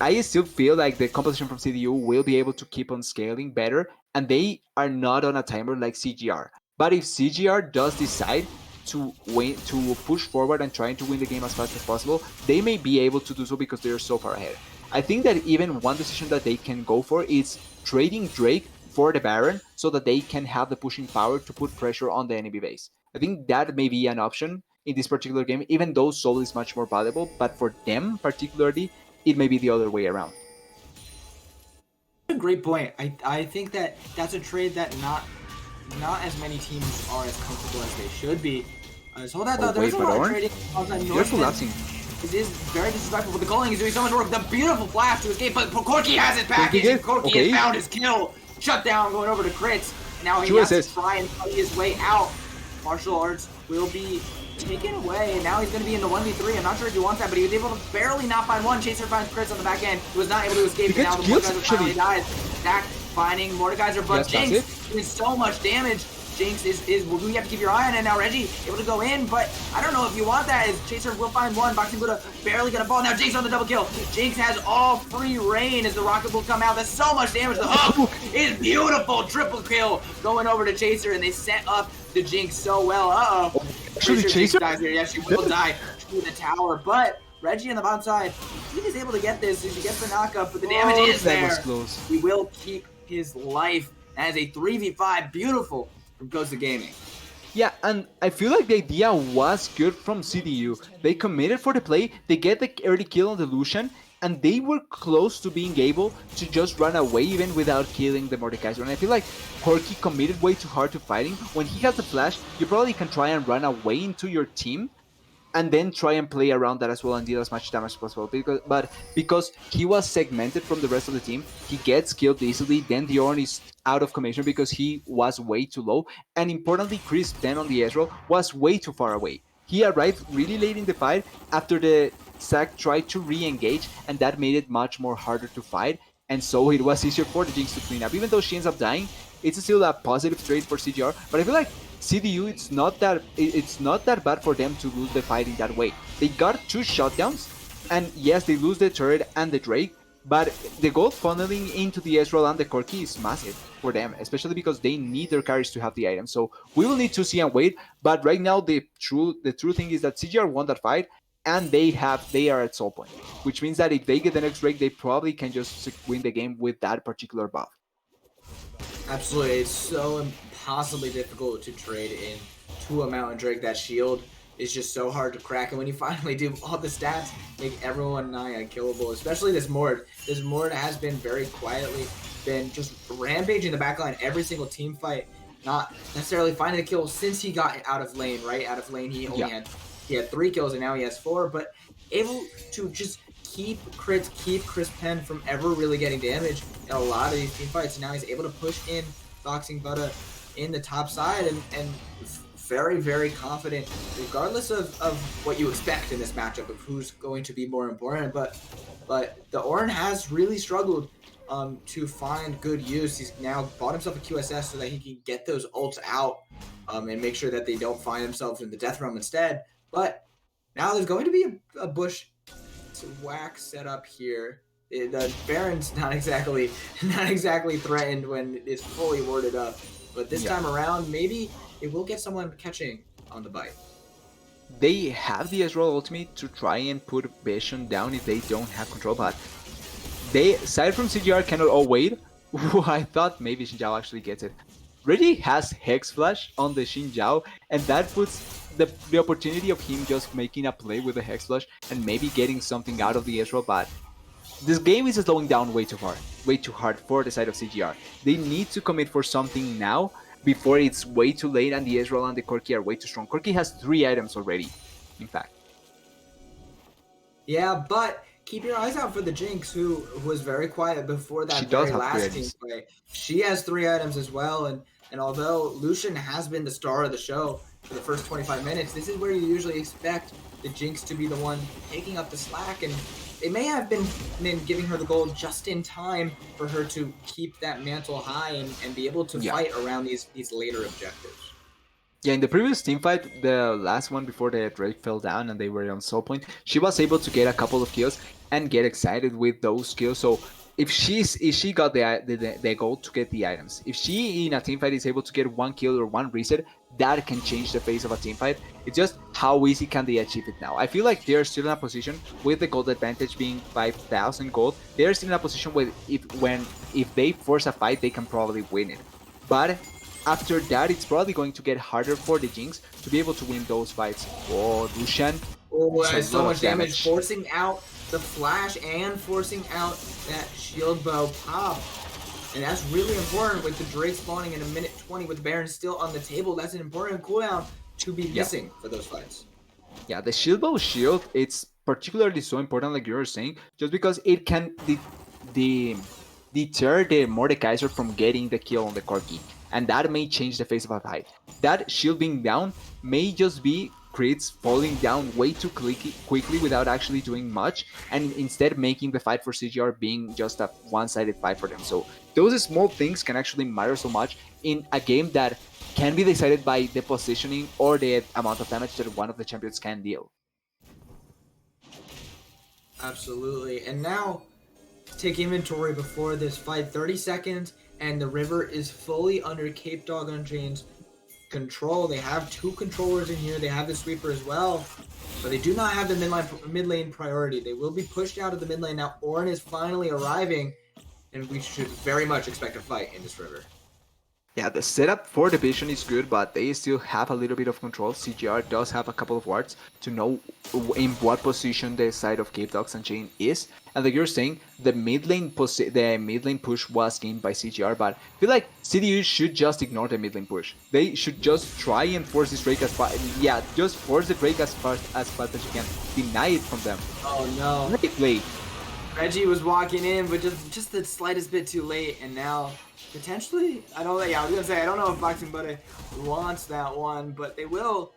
I still feel like the composition from CDU will be able to keep on scaling better, and they are not on a timer like CGR. But if CGR does decide to win, to push forward and trying to win the game as fast as possible, they may be able to do so because they're so far ahead. I think that even one decision that they can go for is trading Drake for the Baron so that they can have the pushing power to put pressure on the enemy base. I think that may be an option in this particular game, even though Soul is much more valuable, but for them particularly, it may be the other way around. A great point. I think that that's a trade that not as many teams are as comfortable as they should be. So hold that though, there's a lot of trading. You're collapsing. It is very disrespectful, but the calling is doing so much work. The beautiful flash to escape, but Corki has it packaged. Corki has found his kill. Shut down, going over to crits. Now he has to try and fight his way out. Martial arts will be taken away, and now he's going to be in the 1v3. I'm not sure if he wants that, but he was able to barely not find one. Chaser finds crits on the back end. He was not able to escape, and now the Mordekaiser finally dies. Zach finding Mordekaiser, but Jinx doing so much damage. Jinx is you have to keep your eye on it now. Reggie able to go in, but I don't know if you want that. As Chaser will find one. Boxing Buddha barely gonna fall. Now Jinx on the double kill. Jinx has all free reign as the rocket will come out. That's so much damage. The hook is beautiful. Triple kill going over to Chaser, and they set up the Jinx so well. Actually, Chaser dies here. Yes, she will die through the tower, but Reggie on the bottom side, he is able to get this. He gets the knockup, but the damage is there. He will keep his life as a 3v5. Beautiful from Cosa Gaming. Yeah, and I feel like the idea was good from CDU. They committed for the play, they get the early kill on the Lucian, and they were close to being able to just run away even without killing the Mordekaiser. And I feel like Corki committed way too hard to fighting. When he has the flash, you probably can try and run away into your team, and then try and play around that as well and deal as much damage as possible. Because he was segmented from the rest of the team, he gets killed easily, then the Ornn is out of commission because he was way too low, and importantly, Chris then on the Ezreal was way too far away. He arrived really late in the fight after the Zac tried to re-engage, and that made it much more harder to fight, and so it was easier for the Jinx to clean up. Even though she ends up dying, it's still a positive trade for CGR, but I feel like CDU, it's not that bad for them to lose the fight in that way. They got 2 shutdowns, and yes, they lose the turret and the Drake, but the gold funneling into the Ezreal and the Corki is massive for them, especially because they need their carries to have the items. So we will need to see and wait, but right now the true thing is that CGR won that fight, and they are at soul point, which means that if they get the next Drake, they probably can just win the game with that particular buff. Absolutely, it's so impossibly difficult to trade into a Mountain Drake. That shield is just so hard to crack, and when you finally do, all the stats make everyone nigh unkillable, especially this Mord. This Mord has been very quietly been just rampaging the backline every single team fight, not necessarily finding a kill since he got out of lane, right? Out of lane, he only had 3 kills, and now he has 4, but able to just keep crits, keep Chris Penn from ever really getting damage in a lot of these team fights. And now he's able to push in Boxing Buddha in the top side, and very, very confident, regardless of what you expect in this matchup of who's going to be more important. But the Ornn has really struggled to find good use. He's now bought himself a QSS so that he can get those ults out and make sure that they don't find themselves in the death realm instead. But now there's going to be a bush whack set up here. The Baron's not exactly threatened when it's fully warded up, but this time around, maybe it will get someone catching on the bite. They have the Ezreal ultimate to try and put Vision down if they don't have control, but they, aside from CGR, cannot all wait. I thought maybe Xin Zhao actually gets it. Reggie has Hex Flash on the Xin Zhao, and that puts the opportunity of him just making a play with the Hex Flash and maybe getting something out of the Ezreal, but this game is slowing down way too hard for the side of CGR. They need to commit for something now before it's way too late and the Ezreal and the Corki are way too strong. Corki has 3 items already, in fact. Yeah, but keep your eyes out for the Jinx, who was very quiet before that very last team play. She has 3 items as well, and although Lucian has been the star of the show for the first 25 minutes, this is where you usually expect the Jinx to be the one taking up the slack, and they may have been giving her the gold just in time for her to keep that mantle high and be able to fight around these later objectives. Yeah, in the previous team fight, the last one before the Drake fell down and they were on soul point, she was able to get a couple of kills and get excited with those kills. So if she got the goal to get the items, if she in a team fight is able to get one kill or one reset, that can change the face of a team fight. It's just how easy can they achieve it now. I feel like they're still in a position with the gold advantage being 5,000 gold. They're still in a position where if they force a fight, they can probably win it. But after that, it's probably going to get harder for the Jinx to be able to win those fights. Oh, Lucian. Oh, so much damage, forcing out the flash and forcing out that shield bow pop. And that's really important with the Drake spawning in a minute 20 with the Baron still on the table. That's an important cooldown to be missing for those fights. Yeah, the shield bow shield, it's particularly so important, like you were saying, just because it can deter the Mordekaiser from getting the kill on the Corki. And that may change the face of a fight. That shield being down may just be crits falling down way too quickly without actually doing much, and instead making the fight for CGR being just a one-sided fight for them. So those small things can actually matter so much in a game that can be decided by the positioning or the amount of damage that one of the champions can deal. Absolutely. And now, take inventory before this fight. 30 seconds, and the river is fully under Capedog Unchained's control. They have two controllers in here. They have the sweeper as well, but they do not have the mid lane priority. They will be pushed out of the mid lane now. Ornn is finally arriving, and we should very much expect a fight in this river. Yeah, the setup for the Vision is good, but they still have a little bit of control. CGR does have a couple of wards to know in what position the side of Capedogs and Chain is. And like you're saying, the mid lane push was gained by CGR, but I feel like CDU should just ignore the mid lane push. They should just try and force this Drake as far. Yeah, just force the Drake as fast as you can. Deny it from them. Oh no! Right play. Reggie was walking in, but just the slightest bit too late, and now potentially, I don't know. Yeah, I was gonna say I don't know if Boxing Buddy wants that one, but they will.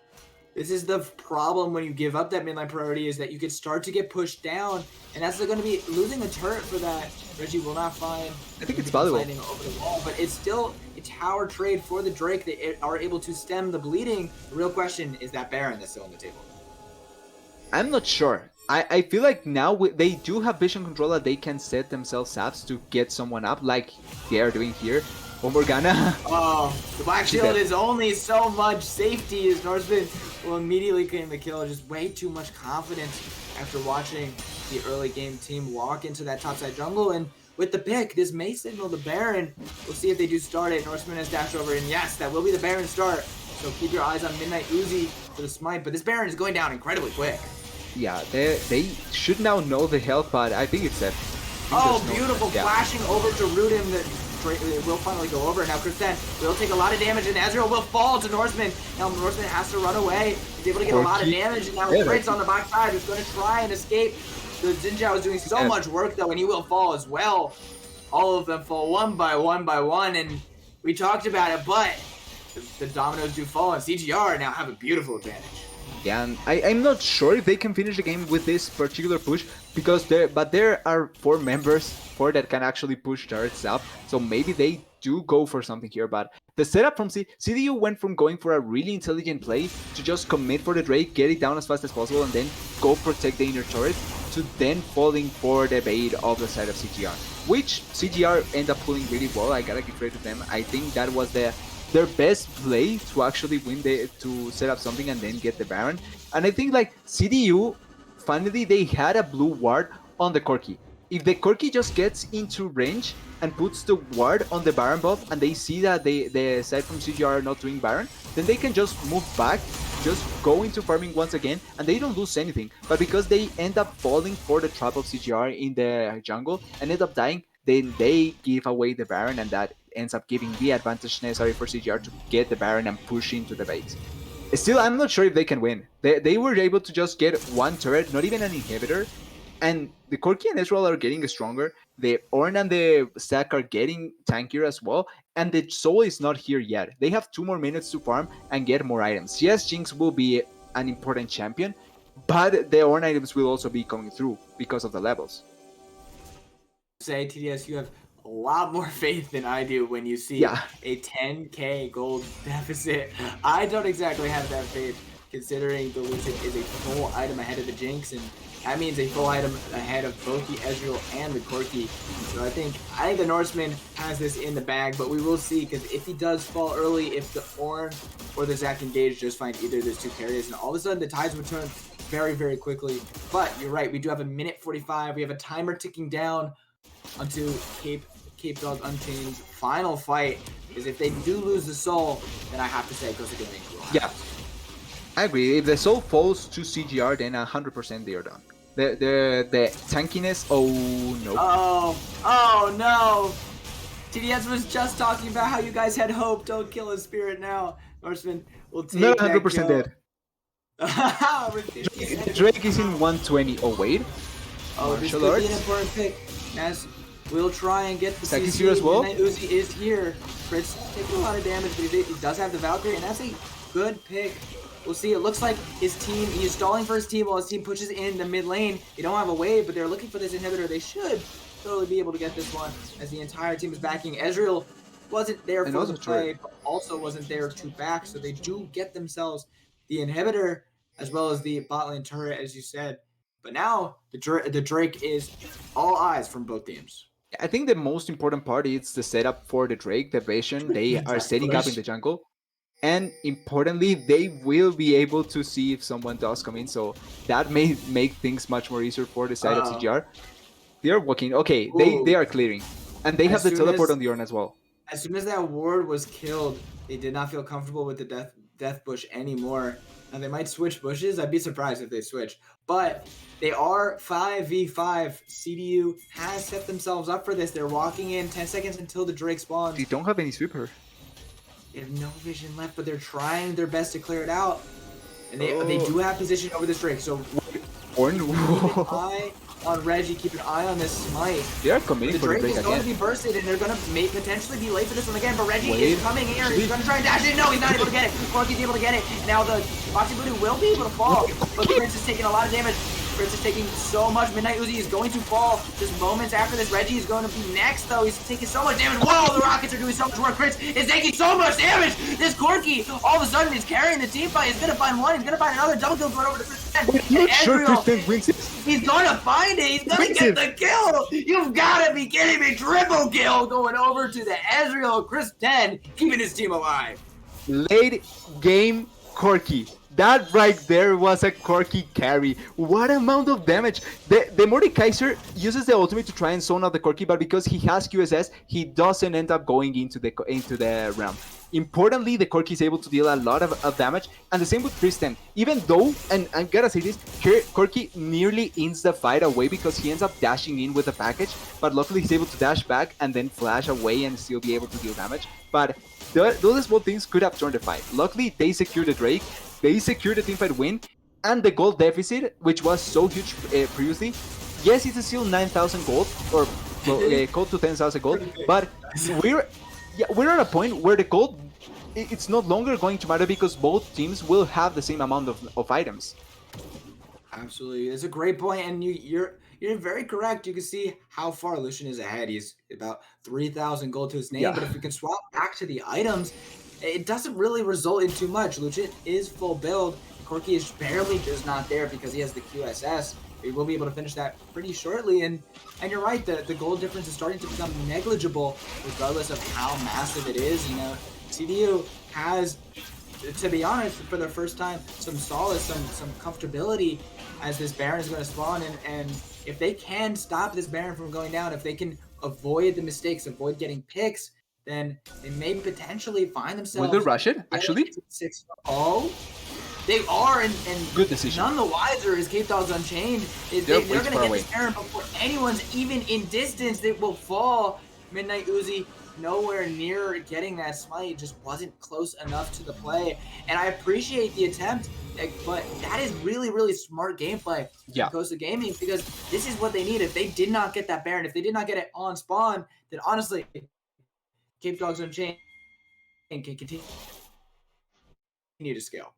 This is the problem when you give up that midline priority, is that you could start to get pushed down, and that's going to be losing a turret for that. Reggie will not find. I think it's valuable. Over the wall, but it's still a tower trade for the Drake that are able to stem the bleeding. The real question is that Baron that's still on the table. I'm not sure. I feel like now they do have vision control that they can set themselves up to get someone up, like they are doing here. Oh, Morgana. Oh, the Black Shield is only so much safety as Norseman will immediately claim the kill. Just way too much confidence after watching the early game team walk into that topside jungle. And with the pick, this may signal the Baron. We'll see if they do start it. Norseman has dashed over, and yes, that will be the Baron start. So keep your eyes on Midnight Uzi for the smite. But this Baron is going down incredibly quick. Yeah, they should now know the health, but I think it's set. Oh, beautiful. Flashing over to root him. It will finally go over. Now Kristen will take a lot of damage, and Ezreal will fall to Norseman. Now Norseman has to run away. He's able to get a lot of damage, and now Prince on the back side is going to try and escape. The Xinjiao is doing so much work, though, and he will fall as well. All of them fall one by one, and we talked about it, but the dominoes do fall, and CGR now have a beautiful advantage. Yeah, and I'm not sure if they can finish the game with this particular push, because there are 4 members that can actually push turrets up, so maybe they do go for something here. But the setup from CDU went from going for a really intelligent play to just commit for the Drake, get it down as fast as possible, and then go protect the inner turret, to then falling for the bait of the side of CGR, which CGR end up pulling really well. I gotta give credit to them. I think that was their best play to actually win to set up something and then get the Baron. And I think like CDU, finally they had a blue ward on the Corki. If the Corki just gets into range and puts the ward on the Baron buff, and they see that the side from CGR are not doing Baron, then they can just move back, just go into farming once again, and they don't lose anything. But because they end up falling for the trap of CGR in the jungle and end up dying, then they give away the Baron, and that ends up giving the advantage necessary for CGR to get the Baron and push into the bait. Still, I'm not sure if they can win. They were able to just get one turret, not even an inhibitor, and the Corki and Ezreal are getting stronger. The Ornn and the Stack are getting tankier as well, and the Soul is not here yet. They have 2 more minutes to farm and get more items. Yes, Jinx will be an important champion, but the Ornn items will also be coming through because of the levels. Say, TDS, you have a lot more faith than I do when you see a 10k gold deficit. I don't exactly have that faith, considering the Lucian is a full item ahead of the Jinx, and that means a full item ahead of both the Ezreal and the Corki. So I think the Norseman has this in the bag, but we will see, because if he does fall early, if the Ornn or the Zac engage just find either of those two carriers, and all of a sudden the tides would turn very, very quickly. But you're right, we do have a minute 45. We have a timer ticking down onto Capedog Unchained's final fight. Because if they do lose the soul, then I have to say Cosa Gaming will have. Yeah, I agree. If the soul falls to CGR, then 100% they are done. The tankiness, oh no. Oh no! TDS was just talking about how you guys had hope. Don't kill his spirit now. Norseman will take Not that 100% dead. Drake is in 120. Oh wait. Oh, this could be an important pick. Nas will try and get the Zac is CC. here as well. Midnight Uzi is here. Fritz taking a lot of damage, but he does have the Valkyrie, and that's a good pick. We'll see. It looks like his team, he's stalling for his team while his team pushes in the mid lane. They don't have a wave, but they're looking for this inhibitor. They should totally be able to get this one, as the entire team is backing. Ezreal wasn't there for the play, but also wasn't there to back, so they do get themselves the inhibitor, as well as the bot lane turret, as you said. But now, the Drake is all eyes from both teams. I think the most important part is the setup for the Drake, the vision they are setting up in the jungle. And importantly, they will be able to see if someone does come in, so that may make things much more easier for the side of CGR. They are walking. Okay, they are clearing. And they have the teleport on the Ornn as well. As soon as that ward was killed, they did not feel comfortable with the death bush anymore. Now they might switch bushes. I'd be surprised if they switch. But they are 5v5. CDU has set themselves up for this. They're walking in 10 seconds until the Drake spawns. They don't have any sweeper. They have no vision left, but they're trying their best to clear it out. And they do have position over this Drake. So Ornn, keep an eye on Reggie. Keep an eye on this smite. They are committing for the Drake again. The Drake is going to be bursted, and they're going to potentially be late for this one again. But Reggie is coming here. He's going to try and dash in. No, he's not able to get it. Corki's able to get it. Now the Foxy Voodoo will be able to fall, but Prince is taking a lot of damage. Prince is taking so much. Midnight Uzi is going to fall just moments after this. Reggie is going to be next, though. He's taking so much damage. Whoa, the Rockets are doing so much work. Prince is taking so much damage. This Corki, all of a sudden, is carrying the team fight. He's going to find one. He's going to find another. Double kill going over to Chris 10. Not sure Chris wins it. He's going to find it. He's going to get the kill. You've got to be kidding me. Triple kill going over to the Ezreal. Chris 10, keeping his team alive. Late game Corki. That right there was a Corki carry. What amount of damage! The Mordekaiser uses the ultimate to try and zone out the Corki, but because he has QSS, he doesn't end up going into the realm. Importantly, the Corki is able to deal a lot of damage, and the same with Kristen. Even though, and I gotta say this, Corki nearly ends the fight away because he ends up dashing in with the package, but luckily he's able to dash back and then flash away and still be able to deal damage. But those small things could have turned the fight. Luckily, they secured the Drake. They secured the teamfight win, and the gold deficit, which was so huge previously. Yes, it's still 9,000 gold, or close to 10,000 gold, but we're at a point where the gold, it's no longer going to matter because both teams will have the same amount of items. Absolutely, it's a great point, and you're very correct. You can see how far Lucian is ahead. He's about 3,000 gold to his name, but if we can swap back to the items, it doesn't really result in too much. Lucian is full build. Corki is barely just not there because he has the QSS. He will be able to finish that pretty shortly, and you're right, the gold difference is starting to become negligible regardless of how massive it is. You know, CDU has, to be honest, for the first time, some solace, some comfortability as this Baron is going to spawn, and if they can stop this Baron from going down, if they can avoid the mistakes, avoid getting picks, then they may potentially find themselves. Will they rush it, actually? 6-0. They are, and good decision. None the wiser is Capedogs Unchained. They're going to get this Baron before anyone's even in distance. They will fall. Midnight Uzi nowhere near getting that smite, just wasn't close enough to the play. And I appreciate the attempt, but that is really, really smart gameplay from Cosa Gaming, because this is what they need. If they did not get that Baron, if they did not get it on spawn, then honestly, Capedogs Unchained can continue to scale.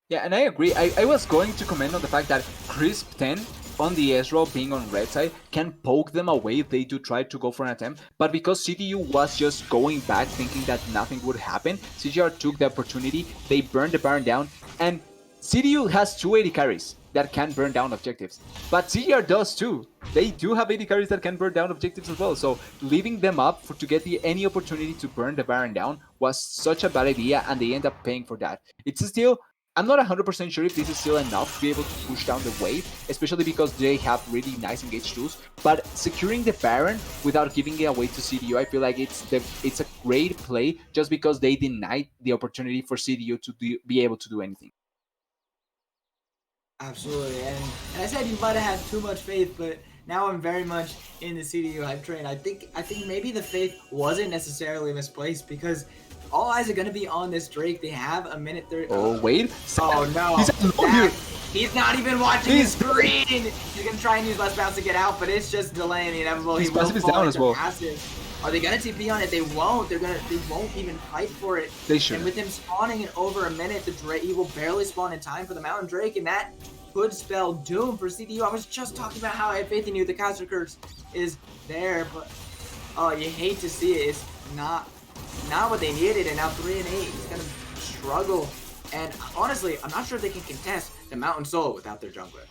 Yeah, and I agree. I was going to comment on the fact that Crisp 10 on the Ezreal being on red side can poke them away if they do try to go for an attempt, but because CDU was just going back thinking that nothing would happen, CGR took the opportunity, they burned the Baron down, and CDU has 280 carries that can burn down objectives, but CGR does too. They do have 80 carries that can burn down objectives as well, so leaving them up to get any opportunity to burn the Baron down was such a bad idea, and they end up paying for that. It's still, I'm not 100% sure if this is still enough to be able to push down the wave, especially because they have really nice engaged tools, but securing the Baron without giving it away to CDU, I feel like it's a great play just because they denied the opportunity for CDU to be able to do anything. Absolutely, and I said you might have had too much faith, but now I'm very much in the CDU hype train. I think maybe the faith wasn't necessarily misplaced because all eyes are going to be on this Drake. They have a minute 30. Oh, wait. Oh, no. He's not even watching his screen. He's going to try and use less bounce to get out, but it's just delaying the inevitable. His passive is down as well. Passive. Are they gonna TP on it? They won't. They won't even fight for it. They should. And with him spawning in over a minute, the Drake, he will barely spawn in time for the Mountain Drake, and that could spell doom for CDU. I was just talking about how I had faith in you. The Caster Curse is there, but oh, you hate to see it. It's not what they needed, and now 3 and 8. He's gonna struggle. And honestly, I'm not sure if they can contest the Mountain Soul without their jungler.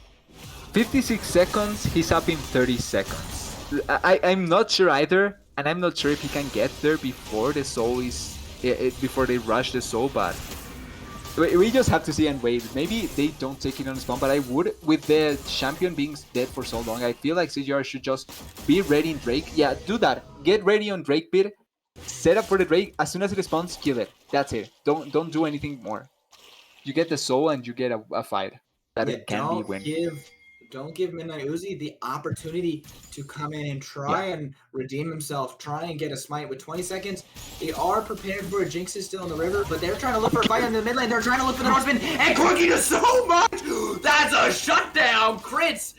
56 seconds. He's up in 30 seconds. I'm not sure either. And I'm not sure if he can get there before the soul is before they rush the soul, but we just have to see and wait. Maybe they don't take it on spawn, but I would, with the champion being dead for so long, I feel like CGR should just be ready in Drake. Yeah, do that. Get ready on Drake pit. Set up for the Drake. As soon as it spawns, kill it. That's it. Don't do anything more. You get the soul and you get a fight that it can be win. Don't give Midnight Uzi the opportunity to come in and try and redeem himself, try and get a smite with 20 seconds. They are prepared for a Jinx is still in the river, but they're trying to look for a fight in the mid lane. They're trying to look for the Norseman, and Corky does so much! That's a shutdown! Crits!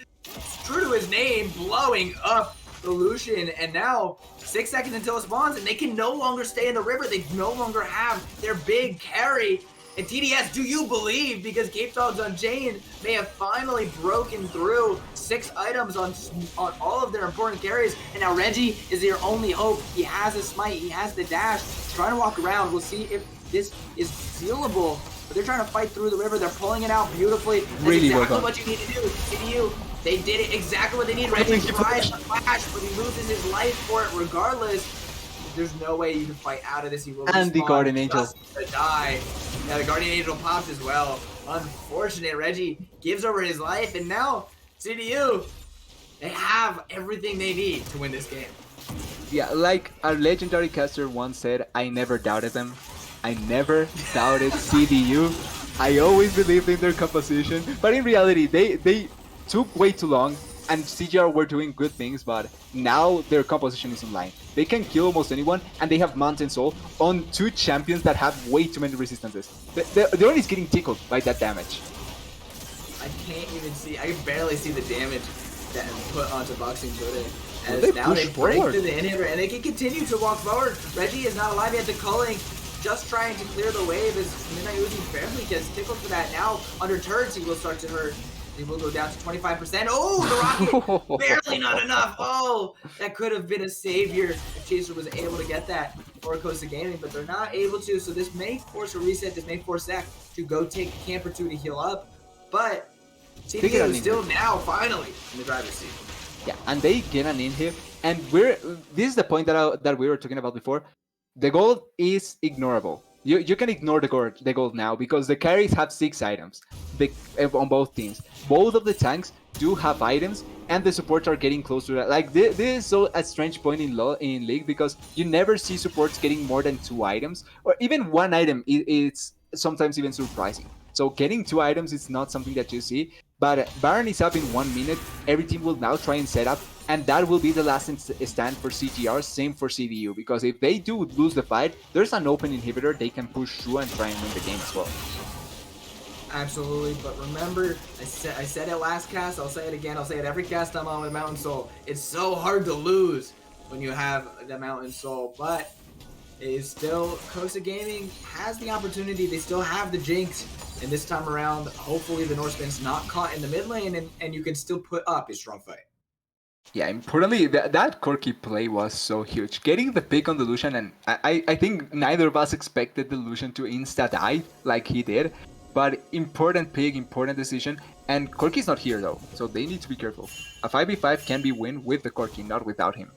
True to his name, blowing up the Lucian, and now 6 seconds until it spawns, and they can no longer stay in the river. They no longer have their big carry. And TDS, do you believe? Because Capedogs Unchained may have finally broken through 6 items on all of their important carries, and now Reggie is their only hope. He has a smite, he has the dash, trying to walk around. We'll see if this is sealable, but they're trying to fight through the river. They're pulling it out beautifully. That's really exactly what you need to do. CDU, they did it exactly what they need. Reggie tries to flash, but he loses his life for it regardless. There's no way you can fight out of this. He will and the Guardian Angel to die. Yeah, the Guardian Angel pops as well. Unfortunate. Reggie gives over his life, and now CDU, they have everything they need to win this game. Yeah, like our legendary caster once said, I never doubted them. I never doubted CDU. I always believed in their composition, but in reality, they took way too long. And CGR were doing good things, but now their composition is online. They can kill almost anyone, and they have Mountain Soul on 2 champions that have way too many resistances. The one is getting tickled by that damage. I can't even see, I can barely see the damage that put onto Boxing Twitter. As they now they break forward through the inhibitor, and they can continue to walk forward. Reggie is not alive yet. The culling, just trying to clear the wave as Midnight Uzi barely gets tickled for that. Now, under turrets, he will start to hurt. They will go down to 25%. Oh, the rocket! Barely not enough. Oh, that could have been a savior if Chaser was able to get that for Cosa Gaming, but they're not able to. So this may force a reset. This may force Zach to go take a camp or 2 to heal up. But CDU is still now finally in the driver's seat. Yeah, and they get an inhib. And this is the point that we were talking about before. The gold is ignorable. You can ignore the gold now because the carries have 6 items on both teams. Both of the tanks do have items, and the supports are getting close to that. Like this is so a strange point in League because you never see supports getting more than 2 items, or even 1 item. It's sometimes even surprising. So getting 2 items is not something that you see. But Baron is up in 1 minute. Every team will now try and set up, and that will be the last stand for CGR. Same for CDU, because if they do lose the fight, there's an open inhibitor they can push through and try and win the game as well. Absolutely, but remember, I said it last cast, I'll say it again, I'll say it every cast I'm on with Mountain Soul. It's so hard to lose when you have the Mountain Soul, but it is still, Cosa Gaming has the opportunity, they still have the Jinx, and this time around, hopefully the Norseman's not caught in the mid lane, and you can still put up a strong fight. Yeah, importantly, that Corky play was so huge. Getting the pick on the Lucian, and I think neither of us expected the Lucian to insta-die like he did. but important pick, important decision. And Corki's not here though, so they need to be careful. A 5v5 can be win with the Corki, not without him.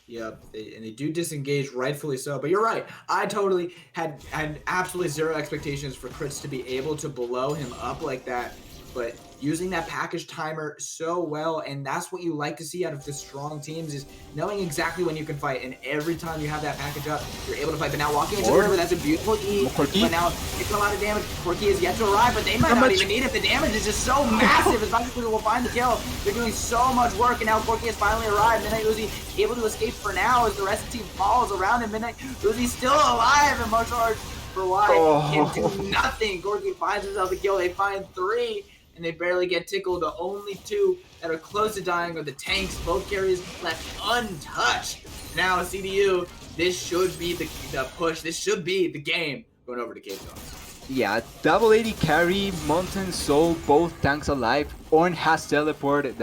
Yep, and they do disengage, rightfully so. But you're right. I totally had absolutely zero expectations for Crits to be able to blow him up like that. But using that package timer so well, and that's what you like to see out of the strong teams, is knowing exactly when you can fight. And every time you have that package up, you're able to fight. But now walking into the river, that's a beautiful E. But now it's a lot of damage. Corki is yet to arrive, but they might not even need it. The damage is just so massive. As much as people will find the kill, they're doing so much work. And now Corki has finally arrived. Midnight Uzi able to escape for now as the rest of the team falls around him. Midnight Uzi's still alive, and Martial Arts for why can do nothing. Corki finds himself a kill. They find 3. And they barely get tickled. The only 2 that are close to dying are the tanks. Both carriers left untouched. Now, CDU, this should be the push. This should be the game going over to Capedogs. Yeah, double 80 carry, Mountain Soul, both tanks alive. Ornn has teleported.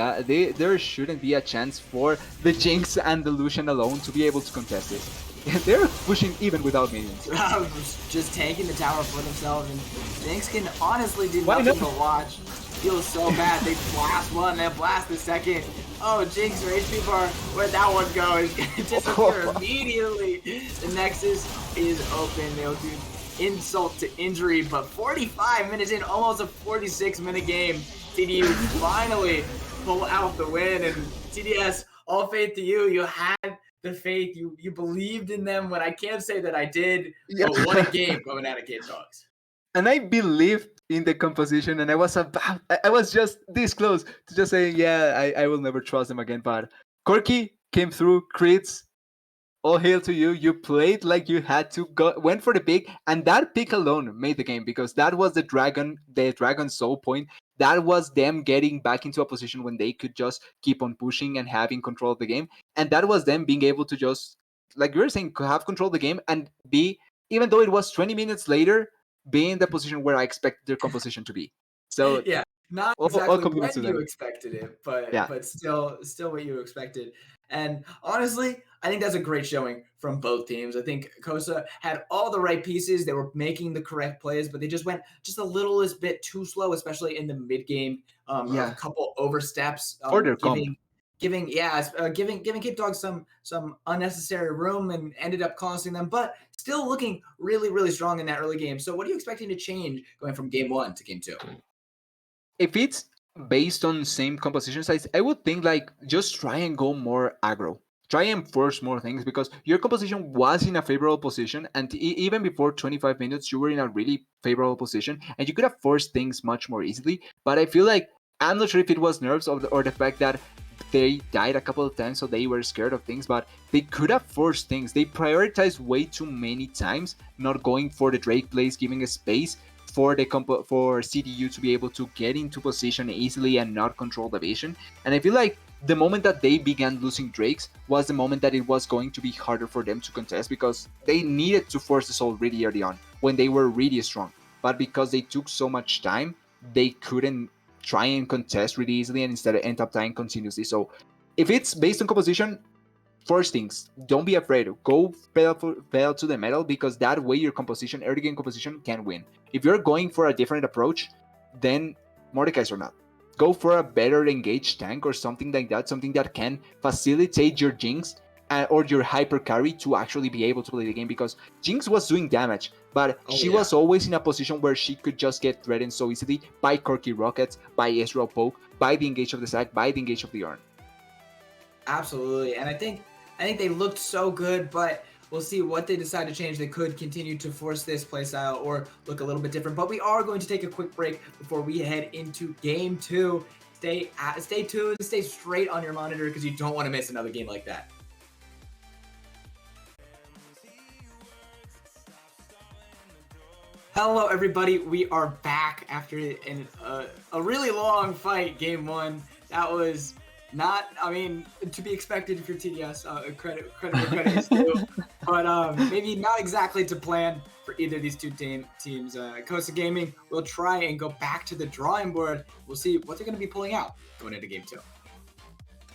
There shouldn't be a chance for the Jinx and the Lucian alone to be able to contest it. They're pushing even without minions. Just tanking the tower for themselves, and Jinx can honestly do nothing but watch. Feels so bad. They blast one, they blast the second. Oh, Jinx, her HP bar, where'd that one go? It's gonna disappear immediately. The Nexus is open. They'll do insult to injury, but 45 minutes in, almost a 46-minute game. CDU finally pull out the win, and CDS, all faith to you. You had the faith. You believed in them when I can't say that I did, but what a game coming out of Capedogs. And I believed in the composition, and I was just this close to just saying, yeah, I will never trust them again. But Corki came through, crits, all hail to you. You played like you had to, went for the pick, and that pick alone made the game, because that was the dragon soul point. That was them getting back into a position when they could just keep on pushing and having control of the game. And that was them being able to just, like you were saying, have control of the game and be, even though it was 20 minutes later, be in the position where I expected their composition to be. So yeah, not exactly when you expected it, but still what you expected. And honestly, I think that's a great showing from both teams. I think Cosa had all the right pieces. They were making the correct plays, but they just went just a little bit too slow, especially in the mid game. A couple oversteps, giving Capedogs some unnecessary room, and ended up costing them, but still looking really, really strong in that early game. So what are you expecting to change going from game 1 to game 2? If it's based on same composition size, I would think like just try and go more aggro. Try and force more things, because your composition was in a favorable position, and even before 25 minutes, you were in a really favorable position, and you could have forced things much more easily. But I feel like, I'm not sure if it was nerves or the fact that they died a couple of times, so they were scared of things, but they could have forced things. They prioritized way too many times, not going for the Drake plays, giving a space for CDU to be able to get into position easily and not control the vision. And I feel like the moment that they began losing Drakes was the moment that it was going to be harder for them to contest, because they needed to force the soul really early on when they were really strong. But because they took so much time, they couldn't try and contest really easily, and instead end up dying continuously. So if it's based on composition, force things. Don't be afraid. Go pedal to the metal, because that way your early game composition can win. If you're going for a different approach, then Mordekaiser or not. Go for a better engaged tank or something like that, something that can facilitate your Jinx or your hyper carry to actually be able to play the game, because Jinx was doing damage, but she was always in a position where she could just get threatened so easily by Corki Rockets, by Ezreal Poke, by the engage of the Zac, by the engage of the Ornn. Absolutely, and I think they looked so good, but we'll see what they decide to change. They could continue to force this playstyle or look a little bit different, but we are going to take a quick break before we head into game 2. Stay tuned, stay straight on your monitor, because you don't want to miss another game like that. Hello, everybody. We are back after a really long fight, game 1. That was not, to be expected if you're TDS. Credit where credit is due, but maybe not exactly to plan for either of these two teams. Cosa Gaming will try and go back to the drawing board. We'll see what they're going to be pulling out going into game 2.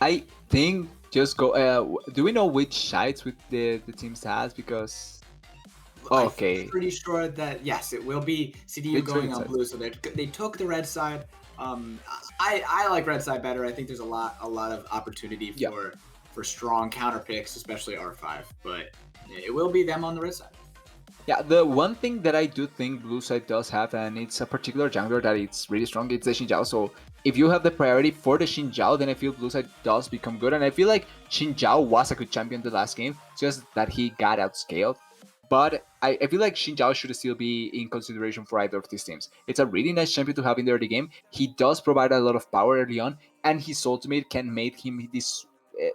I think just go. Do we know which sides with the teams has? Because I'm Okay. pretty sure that yes, it will be CDU It's going really on sad. blue. So they took the red side. I like red side better. I think there's a lot of opportunity Yeah. for strong counter picks, especially R5. But it will be them on the red side. Yeah, the one thing that I do think Blue Side does have, and it's a particular jungler that it's really strong, it's the Xinjiao. So if you have the priority for the Xinjiao, then I feel Blue Side does become good. And I feel like Xinjiao was a good champion the last game, just that he got outscaled. But I feel like Xinjiao should still be in consideration for either of these teams. It's a really nice champion to have in the early game. He does provide a lot of power early on, and his ultimate can make him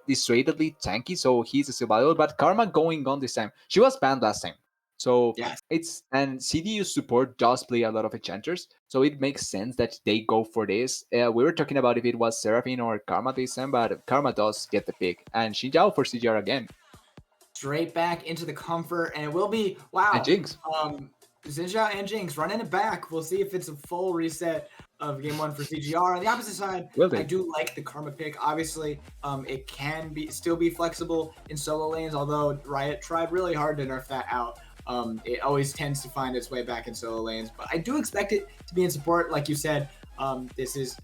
dissuadedly tanky, so he's still valuable. But Karma going on this time, she was banned last time. So Yes. it's and CDU support does play a lot of enchanters, so it makes sense that they go for this. We were talking about if it was Seraphine or Karma this time, but Karma does get the pick, and Xinjiao for CGR again. Straight back into the comfort, and it will be And wow. Jinx. Xinjiao and Jinx running it back. We'll see if it's a full reset of game one for CGR. On the opposite side, Will I they? do like the Karma pick. Obviously, it can still be flexible in solo lanes, although Riot tried really hard to nerf that out. It always tends to find its way back in solo lanes, but I do expect it to be in support. Like you said, this is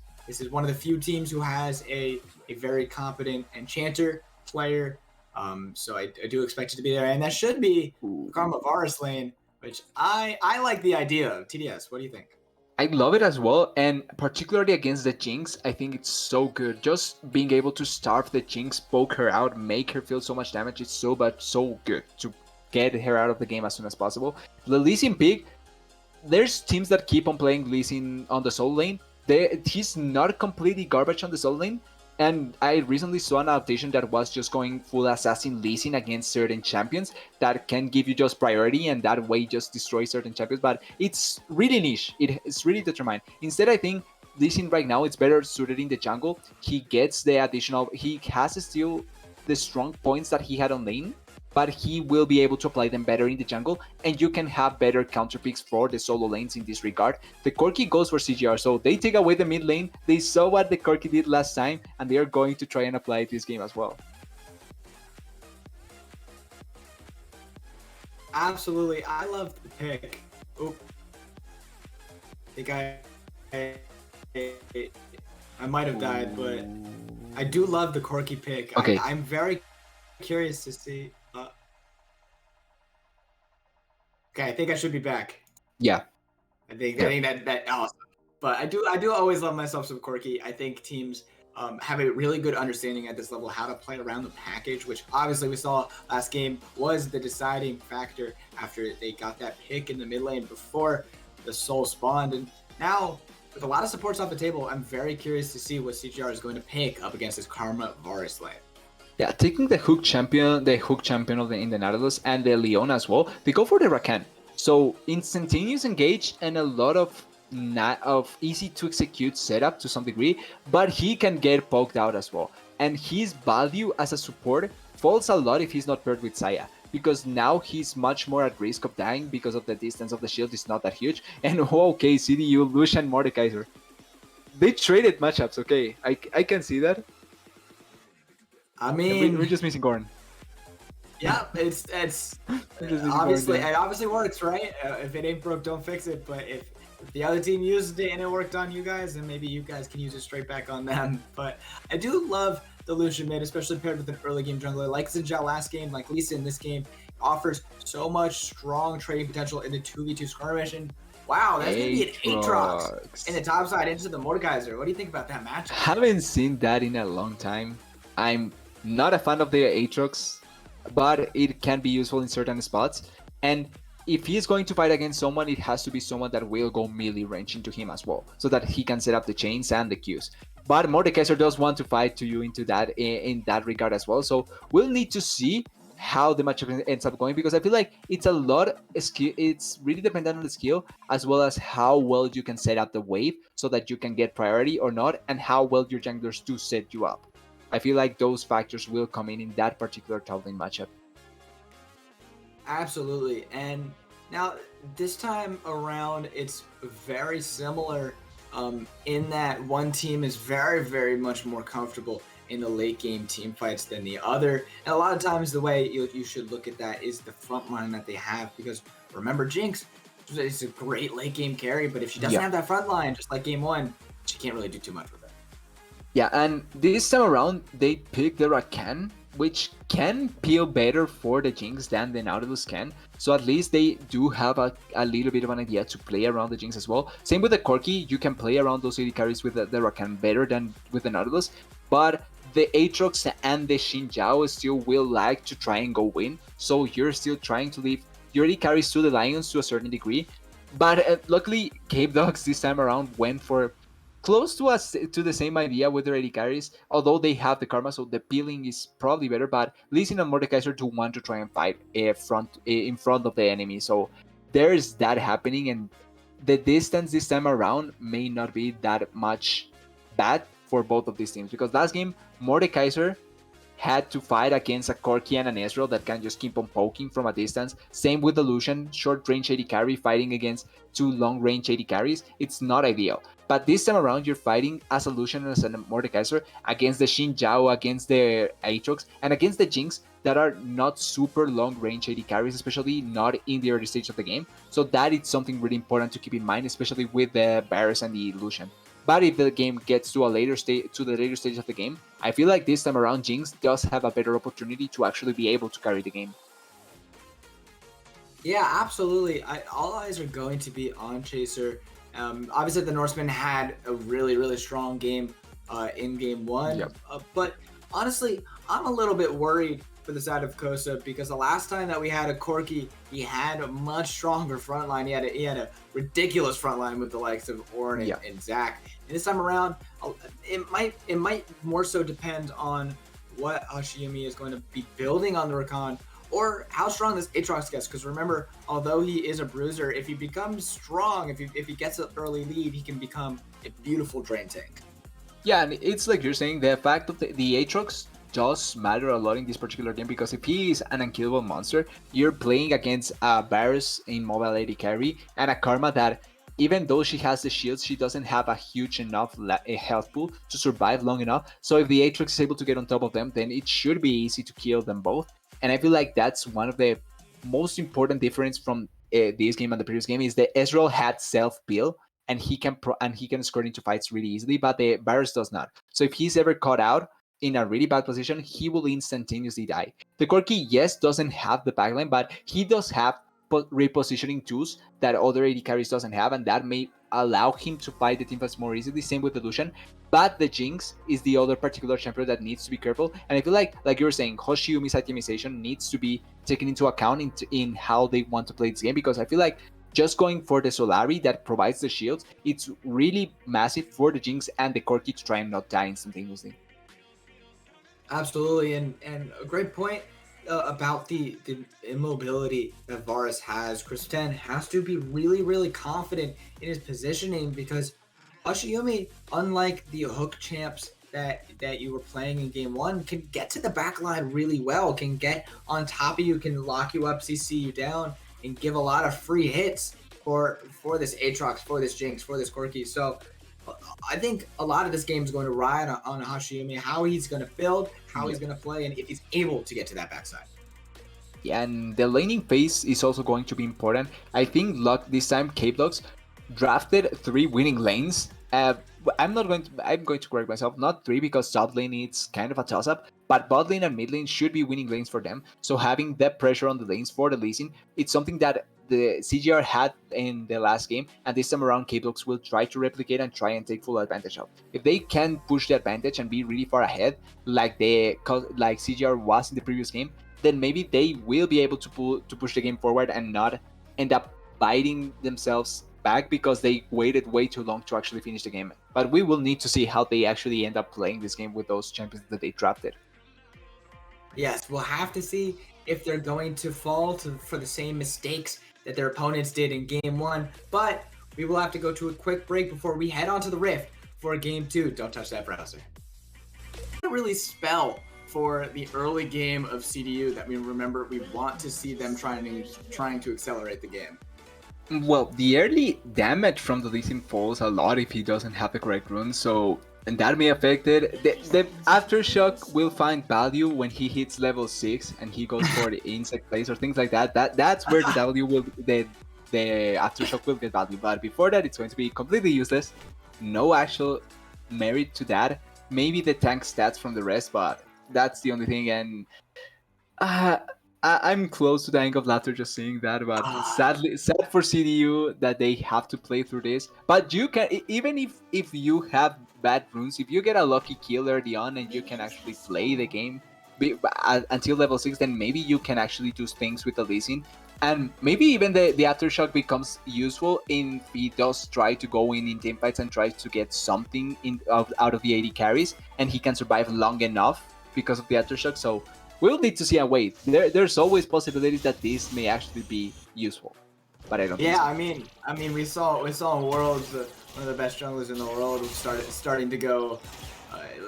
one of the few teams who has a very competent enchanter player. So I do expect it to be there, and that should be Ooh. Karma Varus lane, which I like the idea of. TDS, what do you think? I love it as well, and particularly against the Jinx, I think it's so good. Just being able to starve the Jinx, poke her out, make her feel so much damage, it's so good to get her out of the game as soon as possible. The Lee Sin pick, there's teams that keep on playing Lee Sin on the solo lane. He's not completely garbage on the solo lane, and I recently saw an adaptation that was just going full assassin Lee Sin against certain champions that can give you just priority and that way just destroy certain champions. But it's really niche. It's really determined. Instead, I think Lee Sin right now it's better suited in the jungle. He gets the additional. He has still the strong points that he had on lane, but he will be able to apply them better in the jungle, and you can have better counter picks for the solo lanes in this regard. The Corki goes for CGR, so they take away the mid lane. They saw what the Corki did last time, and they are going to try and apply it this game as well. Absolutely, I love the pick. Oh, I think I might have died, but I do love the Corki pick. Okay. I'm very curious to see. Okay, I think I should be back. Yeah. I think that awesome. But I do always love myself some Corki. I think teams have a really good understanding at this level how to play around the package, which obviously we saw last game was the deciding factor after they got that pick in the mid lane before the soul spawned. And now with a lot of supports off the table, I'm very curious to see what CGR is going to pick up against this Karma Varus lane. Yeah, taking the hook champion of in the Nautilus and the Leon as well, they go for the Rakan. So instantaneous engage and a lot of easy to execute setup to some degree, but he can get poked out as well. And his value as a support falls a lot if he's not paired with Saya, because now he's much more at risk of dying because of the distance of the shield is not that huge. And okay, CDU, Lucian, Mordekaiser. They traded matchups, okay. I can see that. I mean, we're just missing Gorn. Yeah, it's obviously it obviously works, right? If it ain't broke, don't fix it. But if the other team used it and it worked on you guys, then maybe you guys can use it straight back on them. But I do love the Lucian mid, especially paired with an early game jungler like Xinjiao last game, like Lisa in this game, offers so much strong trading potential in the 2v2 skirmish. And wow, that's gonna be an Aatrox in the top side into the Mordekaiser. What do you think about that matchup? Haven't seen that in a long time. I'm not a fan of the Aatrox, but it can be useful in certain spots. And if he's going to fight against someone, it has to be someone that will go melee range into him as well, so that he can set up the chains and the Qs. But Mordekaiser does want to fight to you into that in that regard as well. So we'll need to see how the matchup ends up going, because I feel like it's a lot of skill. It's really dependent on the skill as well as how well you can set up the wave so that you can get priority or not, and how well your junglers do set you up. I feel like those factors will come in that particular top lane matchup. Absolutely. And now this time around, it's very similar in that one team is very, very much more comfortable in the late game team fights than the other. And a lot of times the way you should look at that is the front line that they have, because remember, Jinx is a great late game carry, but if she doesn't have that front line, just like game 1, she can't really do too much with it. Yeah, and this time around they picked the Rakan, which can peel better for the Jinx than the Nautilus can. So at least they do have a little bit of an idea to play around the Jinx as well. Same with the Corki, you can play around those AD carries with the Rakan better than with the Nautilus. But the Aatrox and the Xin Zhao still will like to try and go win. So you're still trying to leave your AD carries to the Lions to a certain degree. But luckily, Capedogs this time around went for close to us to the same idea with their AD carries, although they have the karma, so the peeling is probably better. But Lee and Mordekaiser do want to try and fight in front of the enemy, so there's that happening, and the distance this time around may not be that much bad for both of these teams, because last game Mordekaiser had to fight against a Corki and an Ezreal that can just keep on poking from a distance. Same with the Lucian, short range AD carry fighting against 2 long range AD carries. It's not ideal. But this time around, you're fighting as a Lucian and as a Mordekaiser against the Xin Zhao, against the Aatrox, and against the Jinx that are not super long range AD carries, especially not in the early stage of the game. So that is something really important to keep in mind, especially with the Varus and the Lucian. But if the game gets to the later stage of the game, I feel like this time around Jinx does have a better opportunity to actually be able to carry the game. Yeah, absolutely. All eyes are going to be on Chaser. Obviously, the Norsemen had a really, really strong game in game 1. Yep. But honestly, I'm a little bit worried for the side of Cosa, because the last time that we had a Corki, he had a much stronger front line. He had a ridiculous front line with the likes of Ornn and Zac. And this time around, it might more so depend on what Hashiyumi is going to be building on the Rakan, or how strong this Aatrox gets. Because remember, although he is a bruiser, if he becomes strong, if he gets an early lead, he can become a beautiful drain tank. Yeah, and it's like you're saying, the fact of the Aatrox does matter a lot in this particular game, because if he is an unkillable monster, you're playing against a Varus in mobile AD carry and a Karma that, even though she has the shields, she doesn't have a huge enough health pool to survive long enough. So if the Aatrox is able to get on top of them, then it should be easy to kill them both. And I feel like that's one of the most important difference from this game and the previous game, is that Ezreal had self-peel, and he can score into fights really easily, but the Varus does not. So if he's ever caught out in a really bad position, he will instantaneously die. The Corki, yes, doesn't have the backline, but he does have repositioning tools that other AD carries doesn't have, and that may allow him to fight the teamfights more easily. Same with the Lucian. But the Jinx is the other particular champion that needs to be careful, and I feel like you were saying, Hoshiyumi's itemization needs to be taken into account in how they want to play this game, because I feel like just going for the Solari that provides the shields, it's really massive for the Jinx and the Corki to try and not die instantaneously. Absolutely, and a great point about the immobility that Varus has. Chris 10 has to be really, really confident in his positioning, because Hashiyumi, unlike the hook champs that you were playing in game 1, can get to the back line really well, can get on top of you, can lock you up, CC you down, and give a lot of free hits for this Aatrox, for this Jinx, for this Corki. So I think a lot of this game is going to ride on Hashiyumi, how he's going to build, how he's going to play, and if he's able to get to that backside. Yeah, and the laning phase is also going to be important. I think this time Capedogs drafted 3 winning lanes. I'm going to correct myself, not 3, because top lane is kind of a toss-up, but bot lane and mid lane should be winning lanes for them. So having that pressure on the lanes for the Lee Sin, it's something that the CGR had in the last game, and this time around Capedogs will try to replicate and try and take full advantage of. If they can push the advantage and be really far ahead, like CGR was in the previous game, then maybe they will be able to push the game forward and not end up biting themselves back because they waited way too long to actually finish the game. But we will need to see how they actually end up playing this game with those champions that they drafted. Yes, we'll have to see if they're going to fall for the same mistakes that their opponents did in game 1. But we will have to go to a quick break before we head on to the Rift for game 2. Don't touch that browser. What does it really spell for the early game of CDU that we want to see them trying to accelerate the game? Well, the early damage from the Lee Sin falls a lot if he doesn't have the correct runes, so And that may affect it. The aftershock will find value when he hits level 6 and he goes for the insect place or things like that. That's where the W will the aftershock will get value. But before that, it's going to be completely useless. No actual merit to that. Maybe the tank stats from the rest, but that's the only thing. And uh, I'm close to dying of laughter just seeing that, but sadly, sad for CDU that they have to play through this. But you can, even if you have bad runes, if you get a lucky kill early on and you can actually play the game until level 6, then maybe you can actually do things with the Lee Sin. And maybe even the aftershock becomes useful if he does try to go in team fights and tries to get something out of the AD carries, and he can survive long enough because of the aftershock. So we'll need to see and wait. There's always possibilities that this may actually be useful, but I don't think so. I mean, we saw in Worlds one of the best junglers in the world starting to go.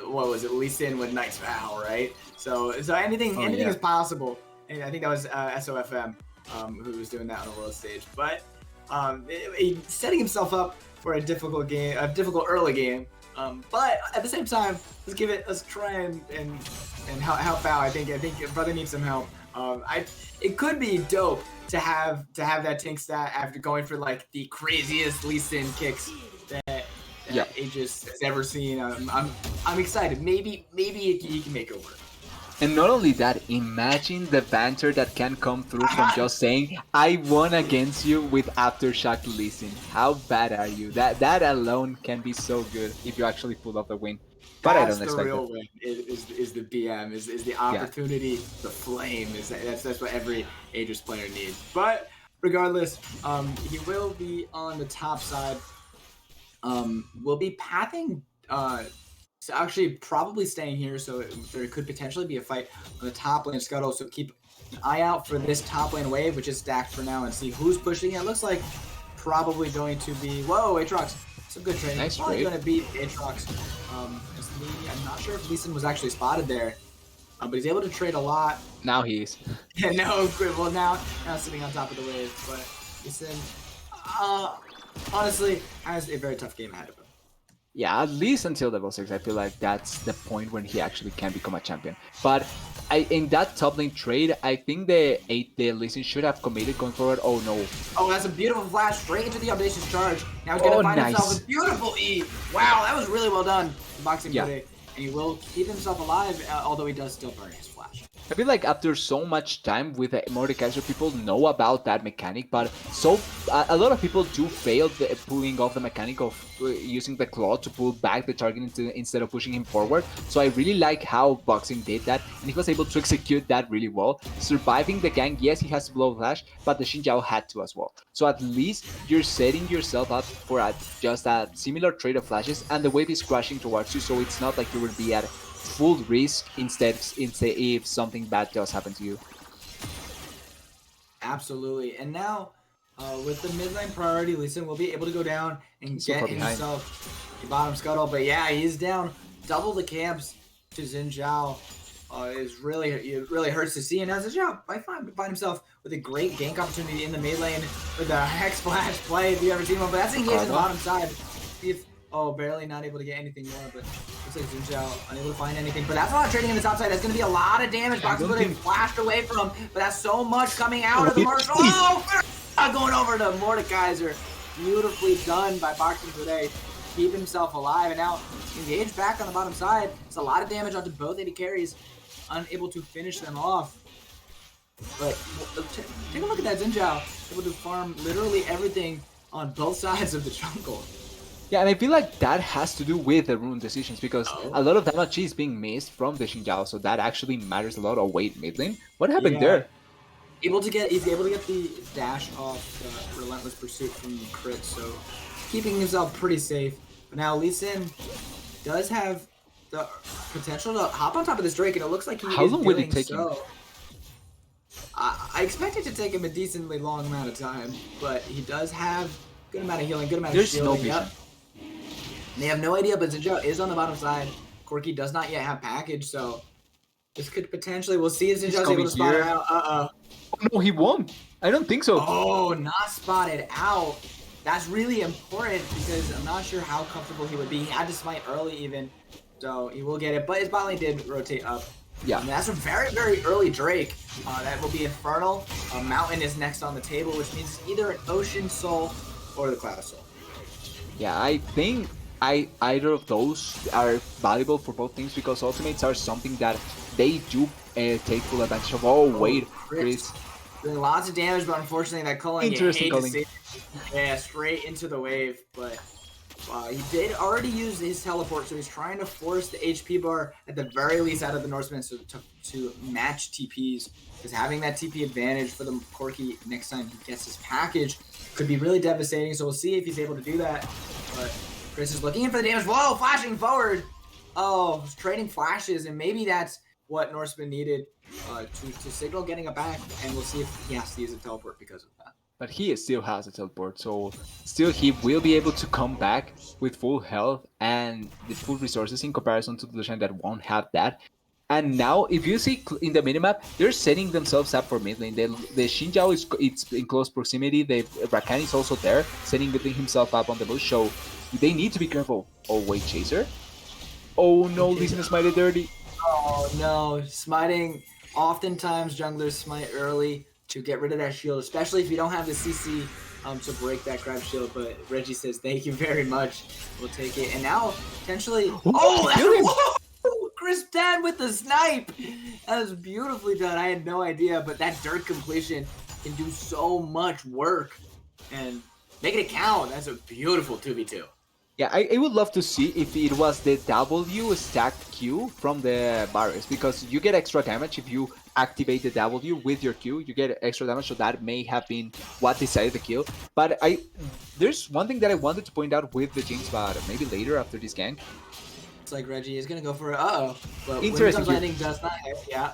What was it? Lee Sin with Knight's Vow, right? So anything is possible. And I think that was SOFM who was doing that on the world stage. But setting himself up for a difficult early game. But at the same time, let's try and help out. I think brother needs some help. It could be dope to have that tank stat after going for like the craziest Lee Sin kicks that Aegis has ever seen. I'm excited. Maybe he can make it work. And not only that, imagine the banter that can come through from just saying, I won against you with Aftershock Lee Sin. How bad are you? That alone can be so good if you actually pull off the win. But I don't expect the real win is the BM, is the opportunity, the flame. That's what every Aegis player needs. But regardless, he will be on the top side. Will be pathing so actually probably staying here, so there could potentially be a fight on the top lane Scuttle, so keep an eye out for this top lane wave, which is stacked for now, and see who's pushing it. It looks like probably going to be, whoa, Aatrox, some good training. Nice probably going to beat Aatrox. I'm not sure if Lee Sin was actually spotted there, but he's able to trade a lot. Now he is. Yeah, no, well now sitting on top of the wave, but Lee Sin, honestly, has a very tough game ahead of him. Yeah, at least until level 6, I feel like that's the point when he actually can become a champion. But in that top lane trade, I think the Lee Sin should have committed going forward. Oh no. Oh, that's a beautiful flash straight into the audacious charge. Now he's going to find himself a beautiful E. Wow, that was really well done. Boxing today. And he will keep himself alive, although he does still burn his flash. I feel like after so much time with Mordekaiser, people know about that mechanic, but a lot of people do fail pulling off the mechanic of using the claw to pull back the target instead of pushing him forward. So I really like how Boxing did that, and he was able to execute that really well. Surviving the gank, yes, he has to blow flash, but the Xin Zhao had to as well. So at least you're setting yourself up for just a similar trade of flashes, and the wave is crashing towards you, so it's not like you will be at full risk instead if something bad does happen to you. Absolutely. And now with the mid lane priority, Lee Sin will be able to go down and get himself the bottom Scuttle. But yeah, he's down double the camps to Xin Zhao. It really hurts to see. And now Xin Zhao might find himself with a great gank opportunity in the mid lane with a Hex Splash play if you ever seen one. But that's engaged on the bottom side. Barely not able to get anything more, but looks like Xin Zhao unable to find anything. But that's a lot of trading in the top side. That's going to be a lot of damage. Box getting flashed away from him, but that's so much coming out of the Marshall. Oh, going over to Mordekaiser. Beautifully done by Boxing today. Keep himself alive, and now engaged back on the bottom side. It's a lot of damage onto both AD carries, unable to finish them off. But take a look at that Xin Zhao, able to farm literally everything on both sides of the jungle. Yeah, and I feel like that has to do with the rune decisions, because a lot of damage is being missed from the Xin Zhao, so that actually matters a lot. Oh wait, mid lane? What happened there? He's able to get the dash off Relentless Pursuit from the crit, so keeping himself pretty safe. But now Lee Sin does have the potential to hop on top of this Drake, and it looks like he is doing so. How long will it take him? I expect it to take him a decently long amount of time, but he does have good amount of healing, good amount of shielding. No vision. They have no idea, but Xin Zhao is on the bottom side. Corki does not yet have package, so this could potentially, we'll see if Xin Zhao's able to spot her out. Oh no, he won't. I don't think so. Oh, not spotted out. that's really important because I'm not sure how comfortable he would be. He had to smite early even, so he will get it. But his bot lane did rotate up. Yeah. That's a very, very early Drake. That will be Infernal. Mountain is next on the table, which means it's either an Ocean Soul or the Cloud Soul. Yeah, I think either of those are valuable for both teams because ultimates are something that they do take full advantage of. Oh, wait, Chris. Doing lots of damage, but unfortunately that culling, Interesting culling. Yeah, straight into the wave, but he did already use his teleport, so he's trying to force the HP bar at the very least out of the Norseman to match TPs, because having that TP advantage for the Corki next time he gets his package could be really devastating, so we'll see if he's able to do that. But Chris is looking in for the damage. Whoa, flashing forward! Oh, trading flashes, and maybe that's what Norseman needed to signal getting a back, and we'll see if he has to use a teleport because of that. But he still has a teleport, so still he will be able to come back with full health and with full resources in comparison to the Lucian that won't have that. And now, if you see in the minimap, they're setting themselves up for mid lane. The Xin Zhao it's in close proximity. The Rakan is also there, setting himself up on the bush. So they need to be careful. Oh wait, Chaser. Oh no, Lee Sin is smited dirty. Oh no, smiting. Oftentimes junglers smite early to get rid of that shield, especially if you don't have the CC to break that grab shield. But Reggie says, thank you very much. We'll take it. And now, potentially... Oh, Chris 10 with the snipe! That was beautifully done. I had no idea, but that dirt completion can do so much work. And make it count. That's a beautiful 2v2. Yeah, I would love to see if it was the W stacked Q from the barriers, because you get extra damage if you activate the W with your Q. You get extra damage, so that may have been what decided the kill. But there's one thing that I wanted to point out with the Jinx, but maybe later after this gank. It's like Reggie is gonna go for it. But interesting. Lightning does not hit. Yeah.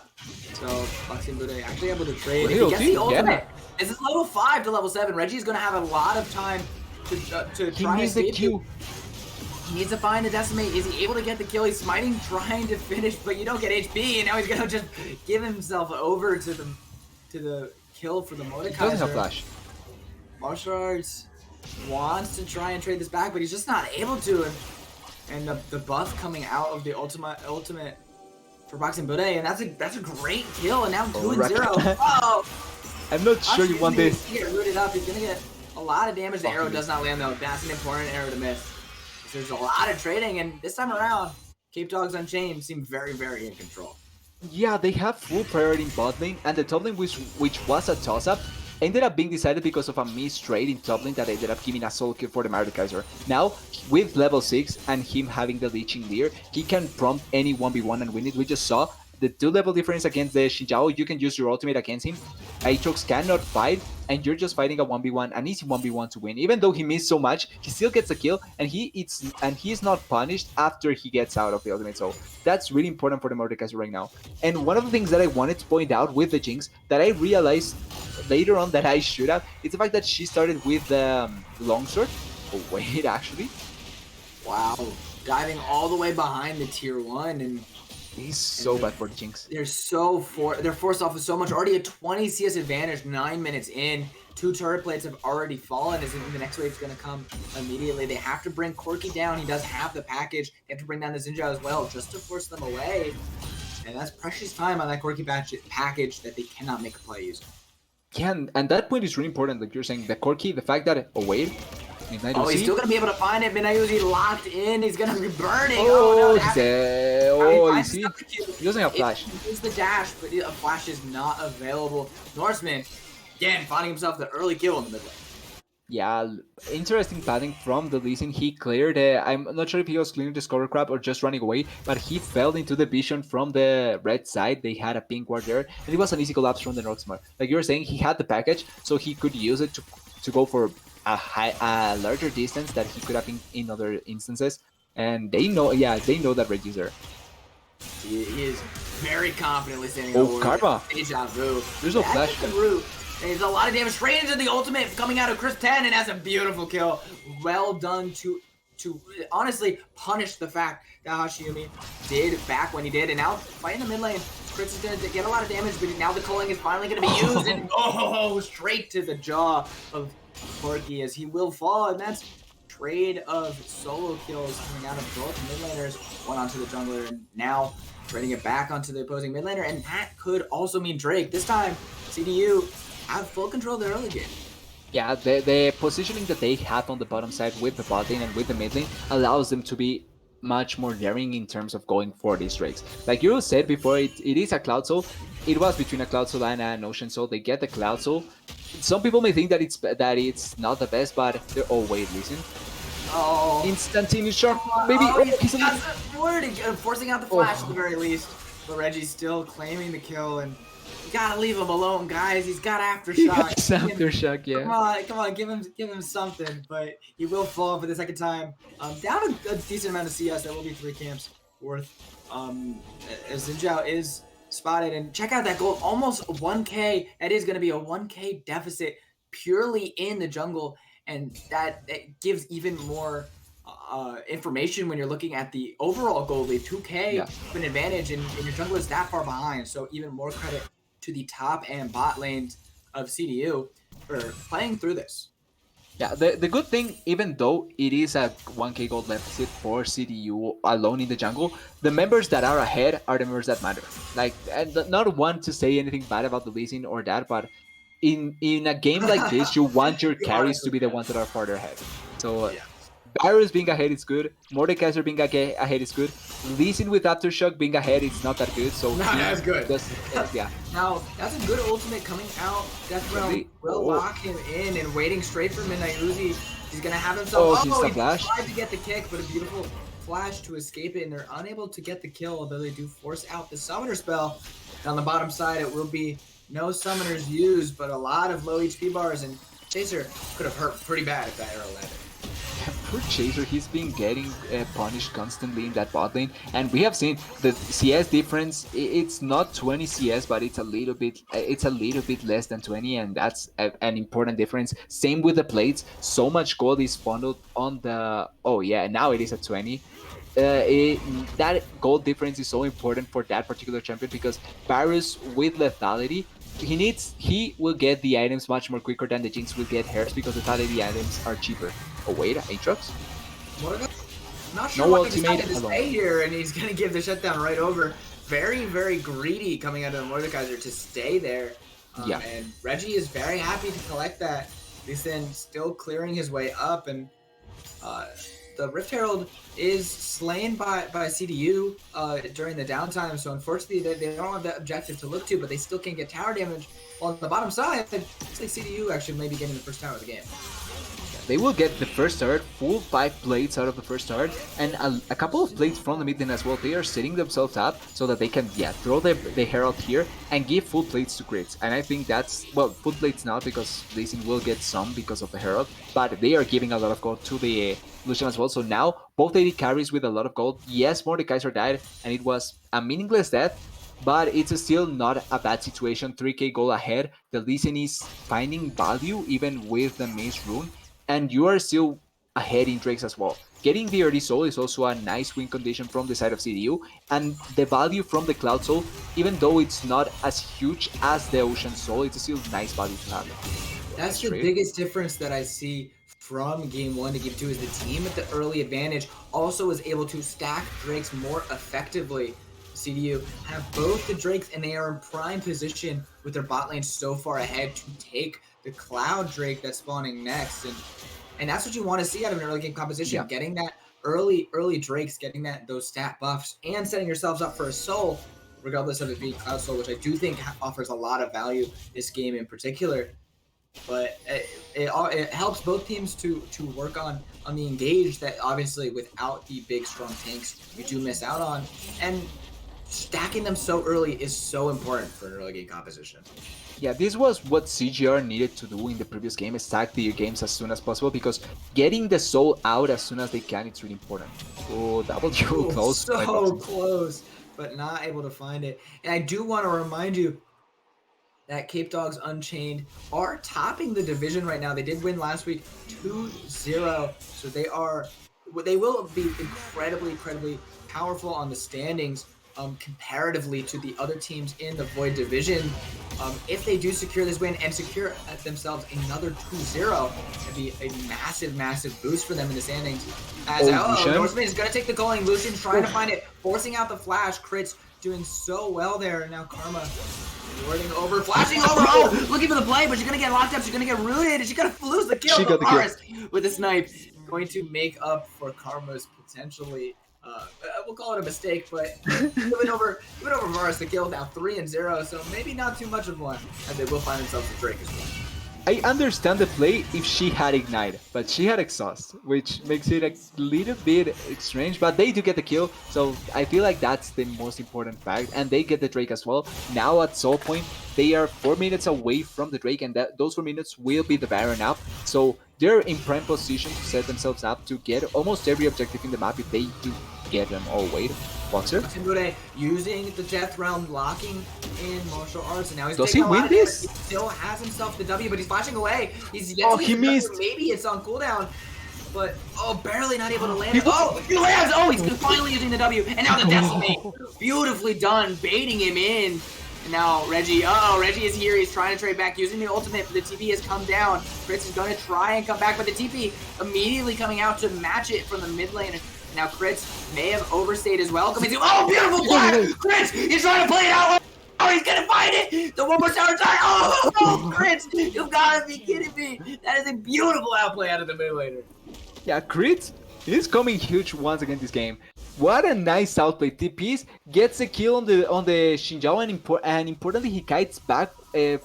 So Boxing Buddha actually able to trade. If he gets the ultimate, this is level 5 to level 7. Reggie is gonna have a lot of time to try to escape Q. He needs to find a decimate. Is he able to get the kill? He's smiting, trying to finish, but you don't get HP, and now he's gonna just give himself over to the kill for the Mordekaiser. He doesn't have flash. Martial Arts wants to try and trade this back, but he's just not able to. And the buff coming out of the ultimate for Boxing Buddha, and that's a great kill. And now 2-0. Oh, I'm not sure you want this. He's gonna get rooted up. He's gonna get a lot of damage. The arrow does not land though. That's an important arrow to miss. There's a lot of trading, and this time around, Capedogs Unchained seem very, very in control. Yeah, they have full priority in bot lane, and the top lane, which was a toss-up, ended up being decided because of a missed trade in top lane that ended up giving a solo kill for the Mordekaiser. Now, with level 6 and him having the Leeching Leer, he can prompt any 1v1 and win it. We just saw the 2-level difference against the Xin Zhao. You can use your ultimate against him. Aatrox cannot fight, and you're just fighting a 1v1, an easy 1v1 to win. Even though he missed so much, he still gets a kill, and he is not punished after he gets out of the ultimate. So that's really important for the Mordekaiser right now. And one of the things that I wanted to point out with the Jinx that I realized later on that I should have, is the fact that she started with the longsword. Oh wait, actually. Wow, diving all the way behind the tier 1 and. He's so bad for the Jinx. They're forced off with so much. Already a 20 CS advantage 9 minutes in. 2 turret plates have already fallen, as in the next wave's going to come immediately. They have to bring Corki down. He does have the package. They have to bring down the Xin Zhao as well, just to force them away. And that's precious time on that Corki package that they cannot make a play using. Yeah, and that point is really important. Like you're saying, the Corki, the fact that... Oh, wait. He's still going to be able to find it. Midnight Uzi locked in. He's going to be burning. Oh, no. You see? He doesn't have flash. He's the dash, but a flash is not available. Norseman, again, finding himself the early kill in the mid lane. Yeah, interesting padding from the Lee Sin. He cleared I'm not sure if he was clearing the Scorer Crab or just running away, but he fell into the vision from the red side. They had a pink ward there, and it was an easy collapse from the Northsmart. Like you were saying, he had the package, so he could use it to go for a larger distance that he could have in other instances. And they know that Reggie's there. He is very confidently standing over. Karma. Deja vu. There's no flash. There's a lot of damage straight into the ultimate coming out of Chris 10, and that's a beautiful kill. Well done to honestly punish the fact that Hashiyumi did back when he did, and now fighting the mid lane, Chris is going to get a lot of damage, but now the culling is finally going to be used, and straight to the jaw of Corki as he will fall, and that's trade of solo kills coming out of both mid laners, one onto the jungler, and now trading it back onto the opposing mid laner, and that could also mean Drake. This time, CDU have full control of the early game. Yeah, the positioning that they have on the bottom side with the bot lane and with the mid lane allows them to be much more daring in terms of going for these Drakes. Like you said before, it is a Cloud Soul. It was between a Cloud Soul and an Ocean Soul. They get the Cloud Soul. Some people may think that it's not the best, but they're... Oh, wait, listen. Oh. Instantaneous shock. Maybe. Oh, he's forcing out the flash at the very least. But Reggie's still claiming the kill, and you gotta leave him alone, guys. He's got aftershock. He got aftershock, yeah. Come on, give him something. But he will fall for the second time. Down a decent amount of CS. That will be 3 camps worth. As Xinjiao is spotted, and check out that gold, almost 1K. That is gonna be a 1K deficit purely in the jungle, and that gives even more information when you're looking at the overall gold lead. 2K an advantage, and your jungle is that far behind. So even more credit to the top and bot lanes of CDU for playing through this. Yeah, the good thing, even though it is a 1K gold deficit for CDU alone in the jungle, the members that are ahead are the members that matter. Like, and not want to say anything bad about the Lee Sin or that, but in a game like this, you want your carries to be the ones that are farther ahead. So Varus being ahead is good. Mordekaiser being ahead is good. Lee Sin with Aftershock being ahead, it's not that good. So not as good. Yeah. Now, that's a good ultimate coming out. Death Realm will lock him in, and waiting straight for Midnight Uzi. He's going to have himself... he tried to get the kick, but a beautiful flash to escape it, and they're unable to get the kill, although they do force out the summoner spell. On the bottom side, it will be no summoners used, but a lot of low HP bars, and Chaser could have hurt pretty bad if that arrow landed. Poor Chaser, he's been getting punished constantly in that bot lane, and we have seen the CS difference. It's not 20 CS, but it's a little bit less than 20, and that's an important difference. Same with the plates. So much gold is funneled on the... Oh yeah, now it is at 20. That gold difference is so important for that particular champion, because Varus with lethality, he will get the items much more quicker than the Jinx will get hers, because lethality items are cheaper. Oh wait, Aatrox? Not sure why he decided to stay here, and he's gonna give the shutdown right over. Very, very greedy coming out of the Mordekaiser to stay there. And Reggie is very happy to collect that. Lee Sin still clearing his way up, and the Rift Herald is slain by CDU during the downtime, so unfortunately they don't have that objective to look to, but they still can get tower damage. While on the bottom side, it's like CDU actually may be getting the first tower of the game. They will get the first turret, full 5 plates out of the first turret, and a couple of plates from the mid lane as well. They are setting themselves up so that they can throw the Herald here and give full plates to crits. And I think that's, well, full plates not, because Lee Sin will get some because of the Herald, but they are giving a lot of gold to the Lucian as well. So now both AD carries with a lot of gold. Yes, Mordekaiser died, and it was a meaningless death, but it's still not a bad situation. 3k gold ahead. The Lee Sin is finding value even with the Maze Rune, and you are still ahead in Drakes as well. Getting the early soul is also a nice win condition from the side of CDU, and the value from the Cloud Soul, even though it's not as huge as the Ocean Soul, it's still nice value to have. That's the biggest difference that I see from Game 1 to Game 2, is the team at the early advantage also was able to stack Drakes more effectively. CDU have both the Drakes, and they are in prime position with their bot lane so far ahead to take the Cloud Drake that's spawning next, and that's what you want to see out of an early game composition. Getting that early Drakes, getting those stat buffs, and setting yourselves up for a soul, regardless of it being Cloud Soul, which I do think offers a lot of value this game in particular. But it helps both teams to work on the engage that obviously without the big strong tanks you do miss out on, and stacking them so early is so important for an early game composition. Yeah, this was what CGR needed to do in the previous game, stack the games as soon as possible, because getting the soul out as soon as they can, it's really important. Oh, double close. So close, but not able to find it. And I do want to remind you that Capedogs Unchained are topping the division right now. They did win last week 2-0, so they will be incredibly powerful on the standings. comparatively to the other teams in the Void division. If they do secure this win and secure themselves another 2-0, it'd be a massive, massive boost for them in the standings. As Norseman is going to take the goaling. Lucian's trying to find it, forcing out the flash. Crits doing so well there. Now Karma warding over, flashing over. Oh, looking for the play, but she's going to get locked up. She's going to get rooted. She's going to lose the kill. She got the kill with a snipe. Going to make up for Karma's potentially, we'll call it a mistake, but giving over Varus the kill now 3-0, so maybe not too much of one, as they will find themselves a Drake as well. I understand the play if she had Ignite, but she had Exhaust, which makes it a little bit strange, but they do get the kill, so I feel like that's the most important fact, and they get the Drake as well. Now at Soul Point, they are 4 minutes away from the Drake, and those 4 minutes will be the Baron up, so they're in prime position to set themselves up to get almost every objective in the map if they do get them. Oh wait, Boxer? Using the Death Realm, locking in martial arts, and now he's Does he win this? He still has himself the W, but he's flashing away. He missed. Maybe it's on cooldown, but barely not able to land. He lands! Oh, he's finally using the W, and now the Decimate. Beautifully done, baiting him in. And now Reggie, Reggie is here. He's trying to trade back using the ultimate, but the TP has come down. Crits is going to try and come back, but the TP immediately coming out to match it from the mid lane. Now Crits may have overstayed as well. Coming to, beautiful flash! Crits, he's trying to play it out. Oh, he's gonna find it. The one more tower time. Oh, Crits, you've gotta be kidding me. That is a beautiful outplay out of the mid laner. Yeah, Crits is coming huge once again this game. What a nice outplay. TPs gets a kill on the Xinjiao, and importantly he kites back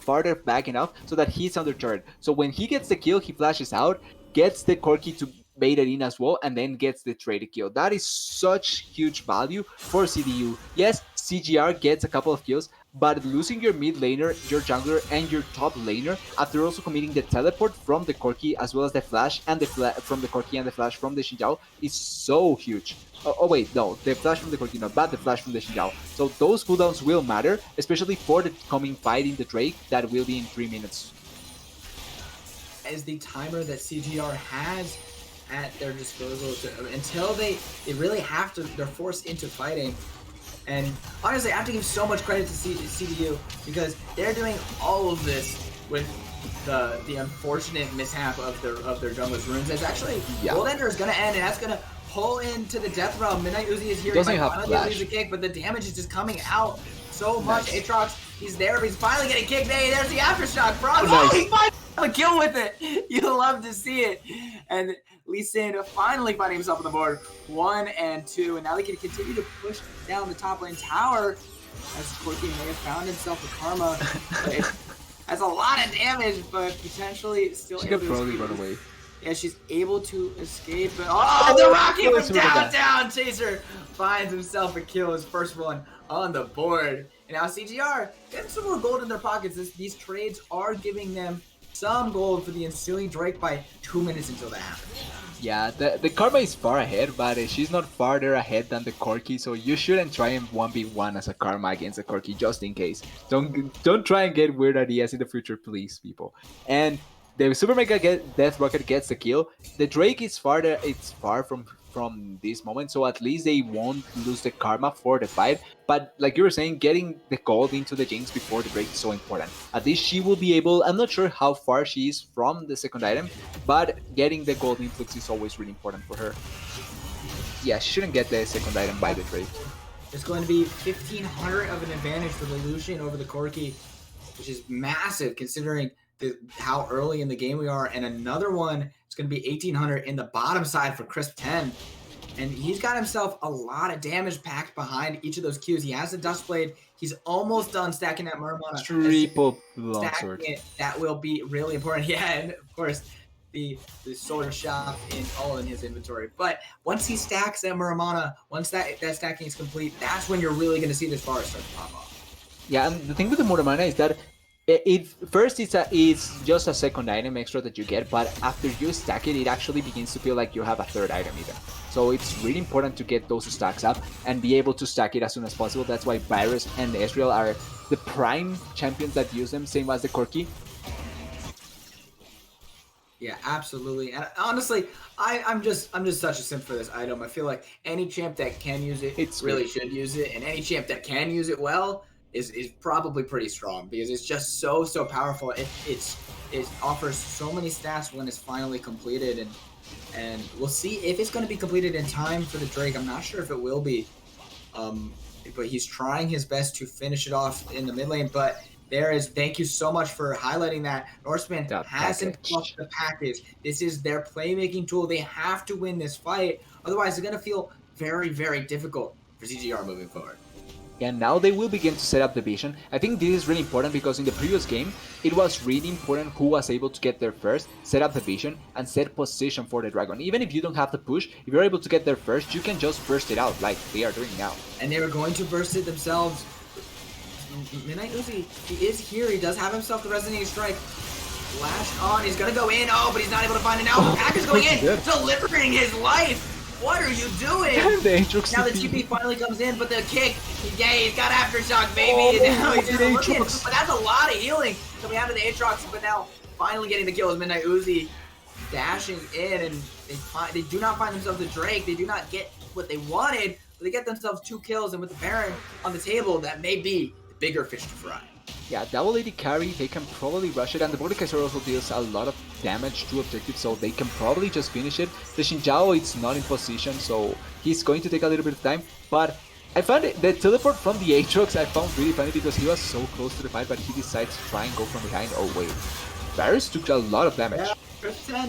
farther back enough so that he's under turret. So when he gets the kill, he flashes out, gets the Corki to bait it in as well, and then gets the traded kill. That is such huge value for CDU. Yes, CGR gets a couple of kills, but losing your mid laner, your jungler, and your top laner after also committing the teleport from the Corki as well as the flash and from the Corki and the flash from the Xinjiao is so huge. Oh wait, no, the flash from the Corki not, but the flash from the Xinjiao. So those cooldowns will matter, especially for the coming fight in the Drake that will be in 3 minutes. As the timer that CGR has at their disposal until they really have to, they're forced into fighting. And honestly, I have to give so much credit to CDU because they're doing all of this with the unfortunate mishap of their jungler's runes. It's actually Gold Ender is gonna end, and that's gonna pull into the Death Realm. Midnight Uzi is here. Doesn't have flash. A kick, but the damage is just coming out so much. Aatrox, he's there, but he's finally getting kicked. Hey, there's the aftershock, bro. Oh, he finally got a kill with it. You love to see it. And Lee Sin finally finding himself on the board. 1 and 2, and now they can continue to push down the top lane tower as Corki may have found himself a Karma. That's a lot of damage, but potentially still she could probably run away. Yeah, she's able to escape. But the rocket from downtown chaser finds himself a kill, his first one on the board. And now CGR getting some more gold in their pockets. These trades are giving them some gold for the ensuing Drake by 2 minutes until that happens. Yeah, the Karma is far ahead, but she's not farther ahead than the Corki, so you shouldn't try and 1v1 as a Karma against the Corki just in case. Don't try and get weird ideas in the future, please, people. And the Super Mega Death Rocket gets the kill. The Drake is far from this moment, so at least they won't lose the Karma for the fight. But like you were saying, getting the gold into the Jinx before the Drake is so important. At least she will be able, I'm not sure how far she is from the second item, but getting the gold influx is always really important for her. Yeah, she shouldn't get the second item by the Drake. There's going to be 1,500 of an advantage for the Lucian over the Corki, which is massive considering how early in the game we are, and another one is going to be 1,800 in the bottom side for Crisp 10, and he's got himself a lot of damage packed behind each of those Qs. He has the Dustblade. He's almost done stacking that Muramana. Triple longsword. That will be really important. Yeah, and of course the sword shop all in his inventory. But once he stacks that Muramana, once that stacking is complete, that's when you're really going to see this forest start to pop off. Yeah, and the thing with the Muramana is that first it's just a second item extra that you get, but after you stack it, it actually begins to feel like you have a third item even. So it's really important to get those stacks up and be able to stack it as soon as possible. That's why Virus and Ezreal are the prime champions that use them, same as the Corki. Yeah, absolutely. And honestly, I'm just such a simp for this item. I feel like any champ that can use it It's really good. should use it, and any champ that can use it well is probably pretty strong because it's just so powerful. It offers so many stats when it's finally completed, and we'll see if it's going to be completed in time for the Drake. I'm not sure if it will be, um, but he's trying his best to finish it off in the mid lane. But there is, thank you so much for highlighting that. Norseman That hasn't fluffed package. the package. This is their playmaking tool. They have to win this fight. Otherwise, it's going to feel very difficult for CGR moving forward. And now they will begin to set up the vision. I think this is really important because in the previous game, it was really important who was able to get there first, set up the vision, and set position for the dragon. Even if you don't have to push, if you're able to get there first, you can just burst it out like they are doing now. And they were going to burst it themselves. Midnight Uzi, he is here. He does have himself the Resonating Strike. Flash on. He's going to go in. Oh, but he's not able to find it now. The pack is going in, delivering his life. What are you doing? Now the TP finally comes in, but the kick, yeah, he's got Aftershock, baby. And now he's looking, but that's a lot of healing coming out of the Aatrox, but now finally getting the kill is Midnight Uzi dashing in, and they do not find themselves the Drake. They do not get what they wanted, but they get themselves 2 kills, and with the Baron on the table, that may be the bigger fish to fry. Yeah, double AD carry, they can probably rush it, and the Mordekaiser also deals a lot of damage to objectives, so they can probably just finish it. The Xinjiao is not in position, so he's going to take a little bit of time, but I found the teleport from the Aatrox I found really funny because he was so close to the fight, but he decides to try and go from behind. Oh wait, Varus took a lot of damage. Yeah,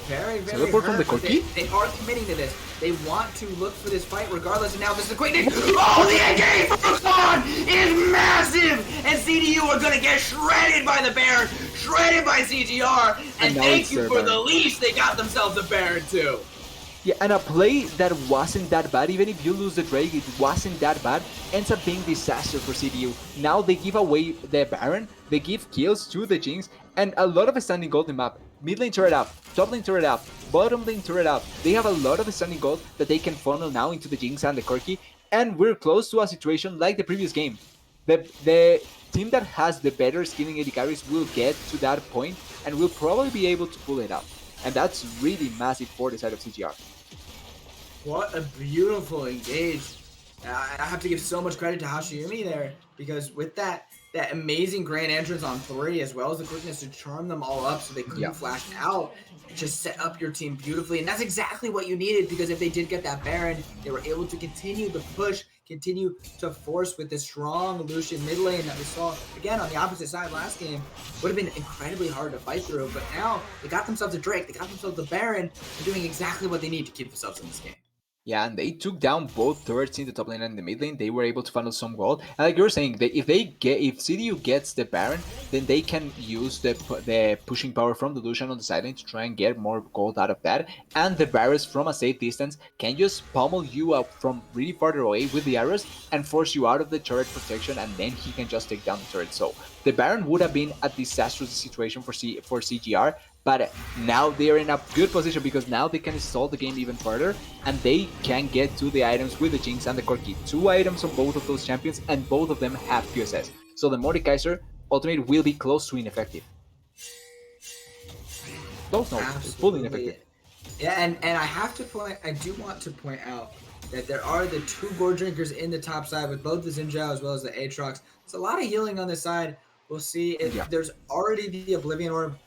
very teleport from the Corki? They are committing to this. They want to look for this fight regardless, and now this is a quick... Oh, the AG first on is massive! And CDU are gonna get shredded by the Baron, shredded by CGR, and thank you for the leash, they got themselves the Baron too. Yeah, and a play that wasn't that bad, even if you lose the Drake, it wasn't that bad, ends up being disaster for CDU. Now they give away the Baron, they give kills to the Jinx, and a lot of standing gold in map. Mid lane turret up, top lane turret up, bottom lane turret up. They have a lot of standing gold that they can funnel now into the Jinx and the Corki, and we're close to a situation like the previous game. The team that has the better skilling AD carries will get to that point and will probably be able to pull it out. And that's really massive for the side of CGR. What a beautiful engage. I have to give so much credit to Hashiyumi there, because with that amazing grand entrance on 3, as well as the quickness to charm them all up so they couldn't flash out, just set up your team beautifully. And that's exactly what you needed, because if they did get that Baron, they were able to continue the push, continue to force with the strong Lucian mid lane that we saw, again, on the opposite side last game. Would have been incredibly hard to fight through, but now they got themselves a Drake, they got themselves the Baron, they're doing exactly what they need to keep themselves in this game. Yeah, and they took down both turrets in the top lane and the mid lane. They were able to funnel some gold. And like you were saying, if CDU gets the Baron, then they can use the pushing power from the Lucian on the side lane to try and get more gold out of that. And the Varus from a safe distance can just pummel you up from really farther away with the arrows and force you out of the turret protection, and then he can just take down the turret. So the Baron would have been a disastrous situation for CGR. But now they're in a good position because now they can stall the game even further, and they can get to the items with the Jinx and the Corki. 2 items on both of those champions, and both of them have QSS. So the Mordekaiser ultimate will be close to ineffective. Close, no, fully ineffective. Yeah, and I do want to point out that there are the 2 Gourd Drinkers in the top side with both the Xinjiao as well as the Aatrox. There's a lot of healing on this side. We'll see if there's already the Oblivion Orb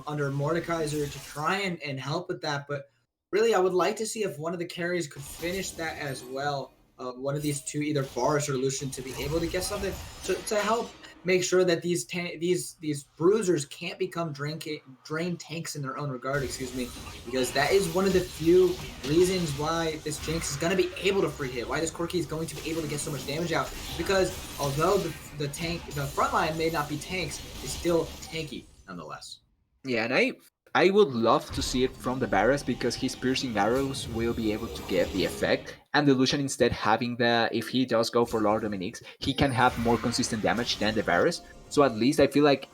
under Mordekaiser to try and help with that, but really I would like to see if one of the carries could finish that as well. One of these 2, either Boris or Lucian, to be able to get something to help make sure that these bruisers can't become drain tanks in their own regard, because that is one of the few reasons why this Jinx is going to be able to free hit, why this Corki is going to be able to get so much damage out, because although the front line may not be tanks, it's still tanky nonetheless. Yeah, and I would love to see it from the Varus, because his piercing arrows will be able to get the effect, and the Lucian instead having if he does go for Lord Dominique's, he can have more consistent damage than the Varus. So at least I feel like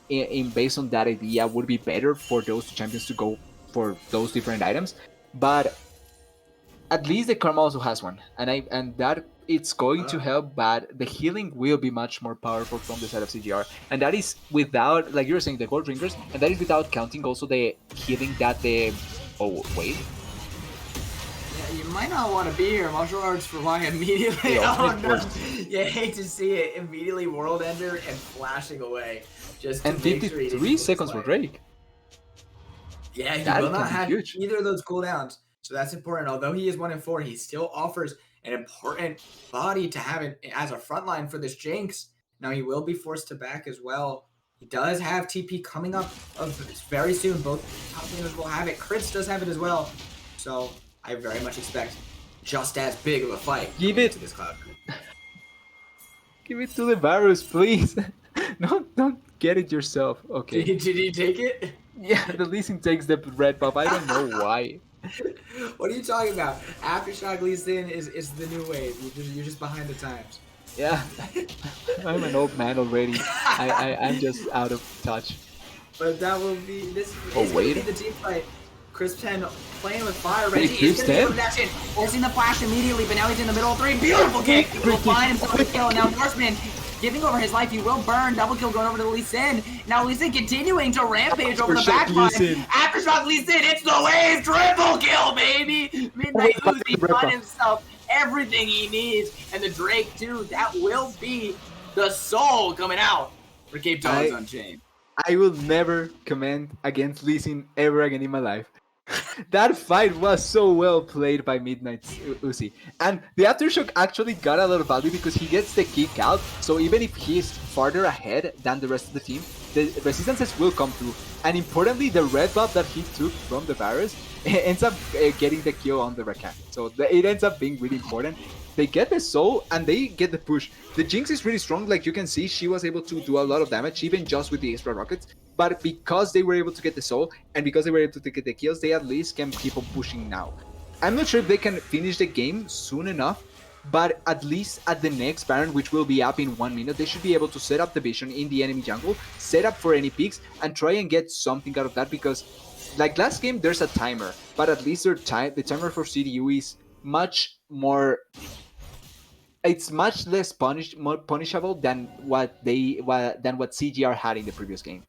based on that idea would be better for those 2 champions to go for those different items. But At least the Karma also has one, and that it's going to help, but the healing will be much more powerful from the side of CGR, and that is without, like you were saying, the gold drinkers, and that is without counting also the healing that the. Oh wait. Yeah, you might not want to be here. Martial arts for why immediately. Oh no! You hate to see it. Immediately world ender and flashing away. Just to And make 53 seconds for Drake. Yeah, he That will not can be have huge. either of those cooldowns. So that's important. Although he is 1-4, he still offers an important body to have it as a frontline for this Jinx. Now he will be forced to back as well. He does have TP coming up very soon. Both top laners will have it. Chris does have it as well. So I very much expect just as big of a fight. Give it to this cloud. Give it to the virus, please. Don't get it yourself. Okay. Did he take it? Yeah, the Lee Sin takes the red buff. I don't know why. What are you talking about? Aftershock Lee Sin is the new wave. You're just behind the times. Yeah, I'm an old man already. I'm just out of touch. But that will be this. Oh Is wait, gonna be the team fight. Chris 10 playing with fire. Wait, Reggie Chris is gonna 10? go dash in. Forcing the flash immediately, but now he's in the middle of 3. Beautiful kick. Will find himself a kill. Now Norseman giving over his life. He will burn. Double kill going over to Lee Sin. Now Lee Sin continuing to rampage over the backline. Aftershock Lee Sin. It's the wave. Triple kill, baby. Midnight Uzi found himself everything he needs, and the Drake too. That will be the soul coming out for Capedogs Unchained. I will never comment against Lee Sin ever again in my life. That fight was so well played by Midnight Uzi. And the Aftershock actually got a lot of value because he gets the kick out, so even if he's farther ahead than the rest of the team, the resistances will come through. And importantly, the red buff that he took from the Varus ends up getting the kill on the Rakan. So it ends up being really important. They get the soul and they get the push. The Jinx is really strong, like you can see, she was able to do a lot of damage, even just with the extra rockets. But because they were able to get the soul, and because they were able to get the kills, they at least can keep on pushing now. I'm not sure if they can finish the game soon enough, but at least at the next Baron, which will be up in 1 minute, they should be able to set up the vision in the enemy jungle, set up for any picks, and try and get something out of that, because like last game, there's a timer, but at least the timer for CDU is much more... It's much less more punishable than what CGR had in the previous game.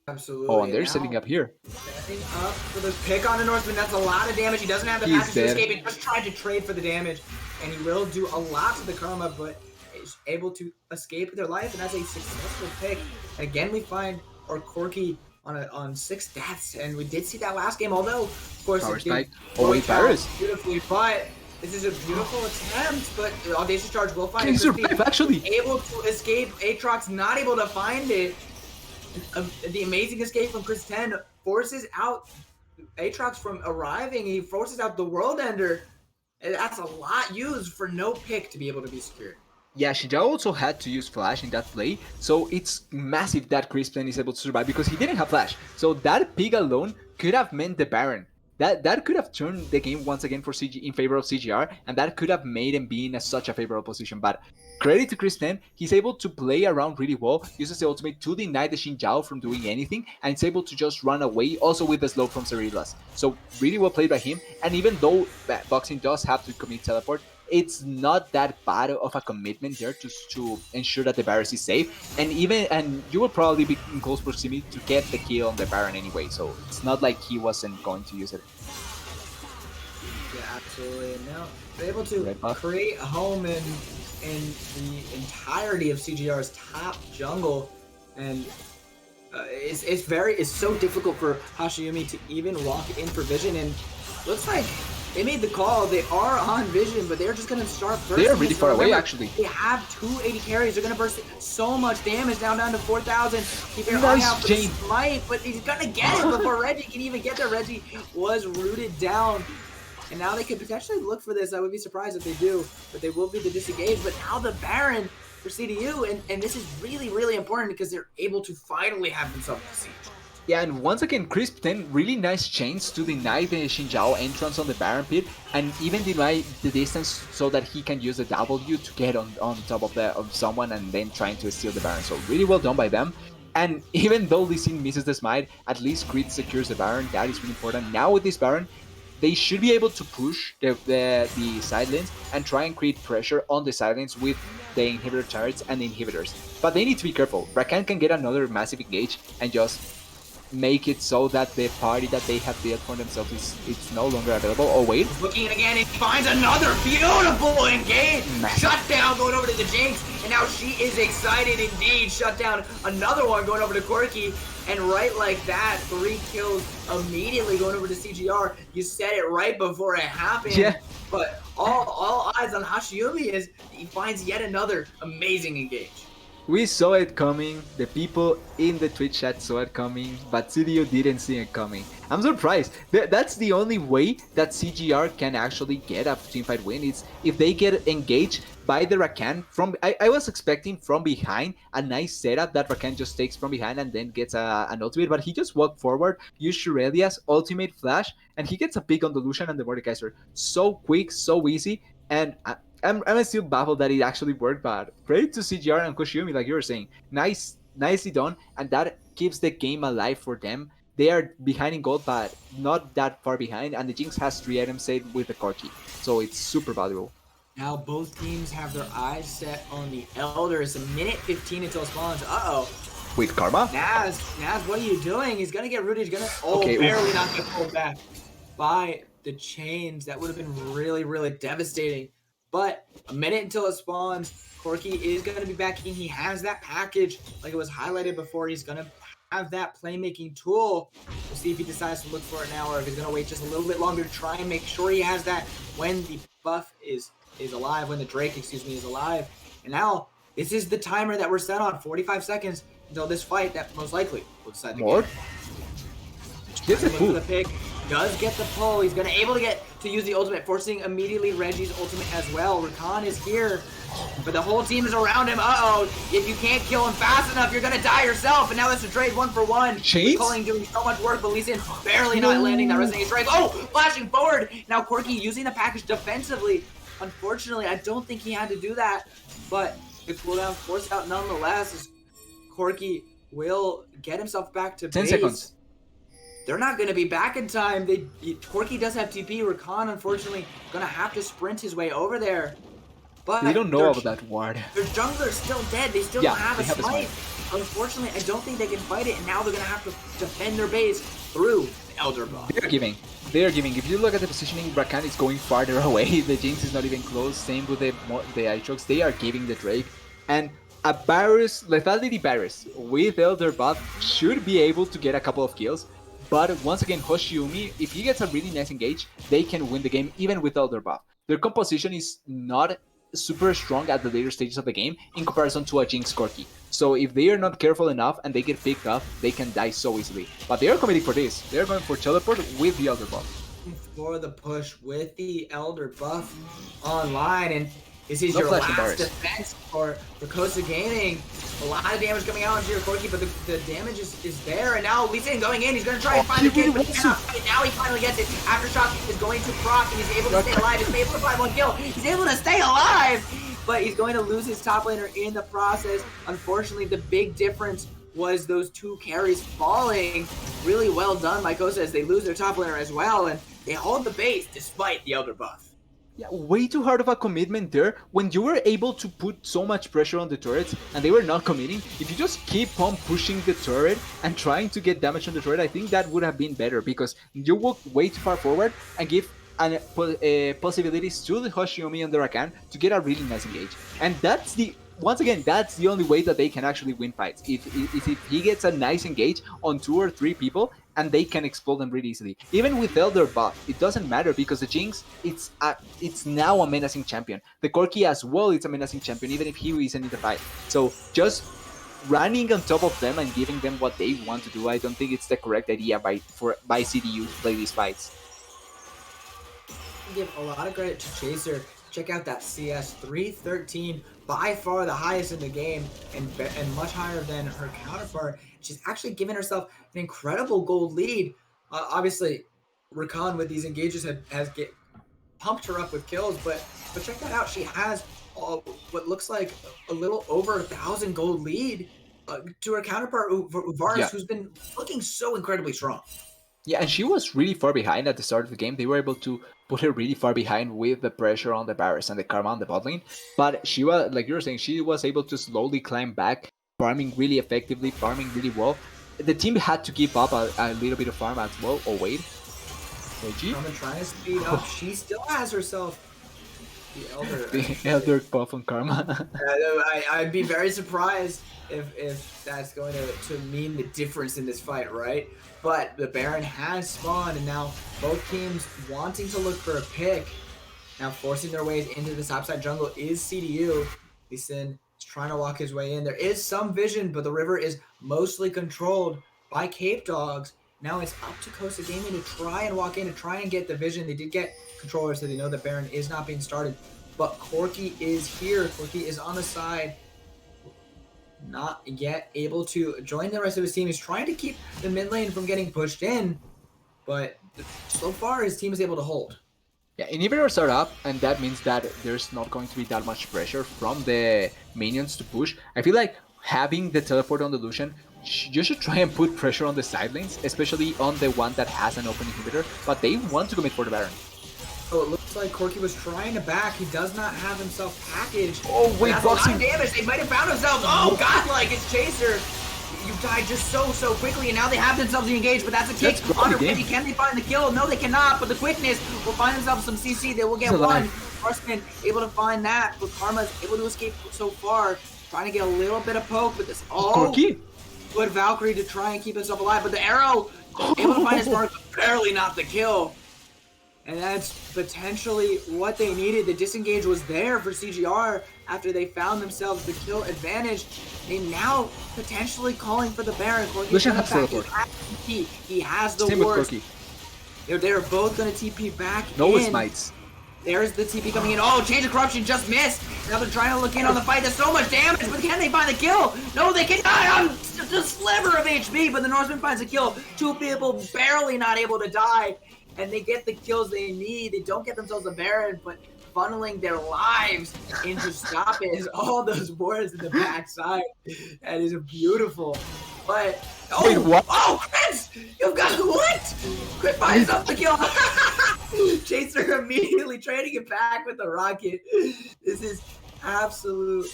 Absolutely. Oh, and they're setting up here. Setting up for the pick on the Northman. That's a lot of damage. He doesn't have the passage to escape. He just tried to trade for the damage, and he will do a lot to the Karma, but is able to escape their life, and that's a successful pick. Again, we find our Corki on 6 deaths, and we did see that last game, although, of course, Power it spike. did Oh wait, Varus. beautifully, but this is a beautiful attempt, but Audacious Charge will find it. Actually, able to escape. Aatrox not able to find it. The amazing escape from Chris 10 forces out Aatrox from arriving. He forces out the World Ender. And that's a lot used for no pick to be able to be secured. Yeah, Shijao also had to use Flash in that play, so it's massive that Chris 10 is able to survive because he didn't have Flash. So that pick alone could have meant the Baron. That could have turned the game once again for CG in favor of CGR, and that could have made him be in such a favorable position. But credit to Chris 10, he's able to play around really well, uses the ultimate to deny the Xin Zhao from doing anything, and it's able to just run away, also with the slow from Cerillas. So really well played by him, and even though Boxing does have to commit teleport, it's not that bad of a commitment there to ensure that the Varus is safe, and you will probably be in close proximity to get the kill on the Baron anyway, so it's not like he wasn't going to use it. Yeah, absolutely. And now they're able to create a home in the entirety of CGR's top jungle, and it's so difficult for Hashiyumi to even walk in for vision, and looks like they made the call. They are on vision, but they're just going to start bursting. They're really far away, actually. They have 280 carries. They're going to burst so much damage down to 4,000. Keep their eye out for the smite, but he's going to get it before Reggie can even get there. Reggie was rooted down, and now they could potentially look for this. I would be surprised if they do, but they will be the disengage. But now the Baron for CDU, and this is really, really important because they're able to finally have themselves a siege. Yeah, and once again, Crisp 10, really nice chains to deny the Xin Zhao entrance on the Baron pit, and even deny the distance so that he can use the W to get on top of someone and then trying to steal the Baron. So really well done by them. And even though Lee Sin misses the smite, at least Crit secures the Baron. That is really important. Now with this Baron, they should be able to push the side lanes and try and create pressure on the side lanes with the inhibitor turrets and the inhibitors. But they need to be careful. Rakan can get another massive engage and just make it so that the party that they have built for themselves is it's no longer available. Oh wait, looking again, he finds another beautiful engage. Shut down going over to the Jinx, and now she is excited indeed. Shut down another one going over to Corki, and right like that, 3 kills immediately going over to CGR. You said it right before it happened. Yeah. But all eyes on Hashiyumi as he finds yet another amazing engage. We saw it coming, the people in the Twitch chat saw it coming, but CDU didn't see it coming. I'm surprised. That's the only way that CGR can actually get a teamfight win, is if they get engaged by the Rakan from... I was expecting from behind, a nice setup that Rakan just takes from behind and then gets an ultimate, but he just walked forward, used Shurelia's ultimate flash, and he gets a pick on the Lucian and the Mordekaiser. So quick, so easy, and... I'm still baffled that it actually worked, but credit to CGR and Koshiyumi, like you were saying. Nicely done, and that keeps the game alive for them. They are behind in gold, but not that far behind, and the Jinx has 3 items saved with the Corki, so it's super valuable. Now both teams have their eyes set on the Elders. A minute 15 until spawns. Uh-oh. With Karma? Naz, what are you doing? He's gonna get rooted. He's gonna... Oh, Okay, barely not get pulled back by the chains. That would have been really, really devastating. But a minute until it spawns, Corki is going to be back in. He has that package, like it was highlighted before. He's going to have that playmaking tool. We'll see if he decides to look for it now, or if he's going to wait just a little bit longer to try and make sure he has that when the buff is alive, when the Drake, excuse me, is alive. And now, this is the timer that we're set on, 45 seconds until this fight that most likely will decide the game. Gets it pull. The pick. Does get the pull. He's gonna able to get to use the ultimate, forcing immediately Reggie's ultimate as well. Rakan is here, but the whole team is around him. Uh-oh. If you can't kill him fast enough, you're gonna die yourself. And now that's a trade 1-for-1. Chains? Culling doing so much work, but Lee Sin barely not landing that resonating strike. Oh, flashing forward. Now Corki using the package defensively. Unfortunately, I don't think he had to do that, but the cooldown forced out nonetheless. Corki will get himself back to 10 base. seconds. They're not going to be back in time. Corki does have TP. Rakan, unfortunately, going to have to sprint his way over there. But they don't know about that ward. Their jungler's still dead. They still don't have a smite. Unfortunately, I don't think they can fight it, and now they're going to have to defend their base through the Elder buff. They're giving. If you look at the positioning, Rakan is going farther away. The Jinx is not even close. Same with the Aatrox. They are giving the Drake. And a Varus, Lethality Varus with Elder buff should be able to get a couple of kills. But once again, Hoshiumi, if he gets a really nice engage, they can win the game even with Elder buff. Their composition is not super strong at the later stages of the game in comparison to a Jinx Corki. So if they are not careful enough and they get picked up, they can die so easily. But they are committing for this. They are going for teleport with the Elder buff. For the push with the Elder buff online, and this is No your flash last embarrassed. defense for Cosa Gaming. A lot of damage coming out onto your Corki, but the damage is there, and now Lee Sin going in. He's going to try and find the kill, but now he finally gets it. Aftershock is going to proc, and he's able to stay alive. He's able to find 1 kill. He's able to stay alive, but he's going to lose his top laner in the process. Unfortunately, the big difference was those 2 carries falling. Really well done by Cosa as they lose their top laner as well, and they hold the base despite the Elder buff. Yeah, way too hard of a commitment there. When you were able to put so much pressure on the turrets and they were not committing, if you just keep on pushing the turret and trying to get damage on the turret, I think that would have been better, because you walk way too far forward and give possibilities to the Hoshiumi and the Rakan to get a really nice engage. And that's the... Once again, that's the only way that they can actually win fights. If he gets a nice engage on 2 or 3 people, and they can explode them really easily. Even with Elder buff, it doesn't matter, because the Jinx, it's now a menacing champion. The Corki as well, it's a menacing champion, even if he isn't in the fight. So just running on top of them and giving them what they want to do, I don't think it's the correct idea by CDU to play these fights. Give a lot of credit to Chaser. Check out that CS 313, by far the highest in the game, and much higher than her counterpart. She's actually given herself an incredible gold lead. Obviously, Rakan with these engages has pumped her up with kills, but check that out. She has what looks like a little over 1,000 gold lead to her counterpart Varus, who's been looking so incredibly strong. Yeah, and she was really far behind at the start of the game. They were able to put her really far behind with the pressure on the Varus and the Karma on the bot lane. But she was, like you were saying, she was able to slowly climb back, farming really effectively, farming really well. The team had to give up a little bit of farm as well. Oh, wait. Reggie? Karma trying to speed up. She still has herself the Elder. The Elder buff on Karma. I'd be very surprised if that's going to mean the difference in this fight, right? But the Baron has spawned, and now both teams wanting to look for a pick. Now forcing their ways into this topside jungle is CDU. Lee Sin is trying to walk his way in. There is some vision, but the river is mostly controlled by Capedogs. Now it's up to Cosa Gaming to try and walk in, to try and get the vision. They did get controllers, so they know that Baron is not being started. But Corki is here. Corki is on the side. Not yet able to join the rest of his team. He's trying to keep the mid lane from getting pushed in. But so far, his team is able to hold. Yeah, inhibitors are up, and that means that there's not going to be that much pressure from the minions to push. I feel like having the teleport on the Lucian, you should try and put pressure on the side lanes, especially on the one that has an open inhibitor, but they want to commit for the Baron. So it looks like Corki was trying to back. He does not have himself packaged. Oh, wait, that's a lot boxing of damage. They might have found themselves. Oh, godlike, it's Chaser. You died just so quickly, and now they have themselves engaged, but that's a kick. On Reggie, can they find the kill? No, they cannot, but the quickness will find themselves some CC. They will get one. Horseman able to find that, but Karma's able to escape so far. Trying to get a little bit of poke with this. Oh, good Valkyrie to try and keep himself alive, but the arrow able to find his mark, but barely not the kill. And that's potentially what they needed. The disengage was there for CGR after they found themselves the kill advantage. They now potentially calling for the Baron. Lucian has teleport. He has the wards. They're both going to TP back no in. Smites. There's the TP coming in. Oh, Change of Corruption just missed. Now they're trying to look in on the fight. There's so much damage, but can they find the kill? No, they cannot. I'm just a sliver of HP, but the Norseman finds a kill. Two people barely not able to die. And they get the kills they need. They don't get themselves a Baron, but funneling their lives into stoppage. All those wards in the backside. That is beautiful. But wait, what? Oh, Chris! You've got what? Chris finds up the kill. Chaser immediately trading it back with the rocket. This is absolute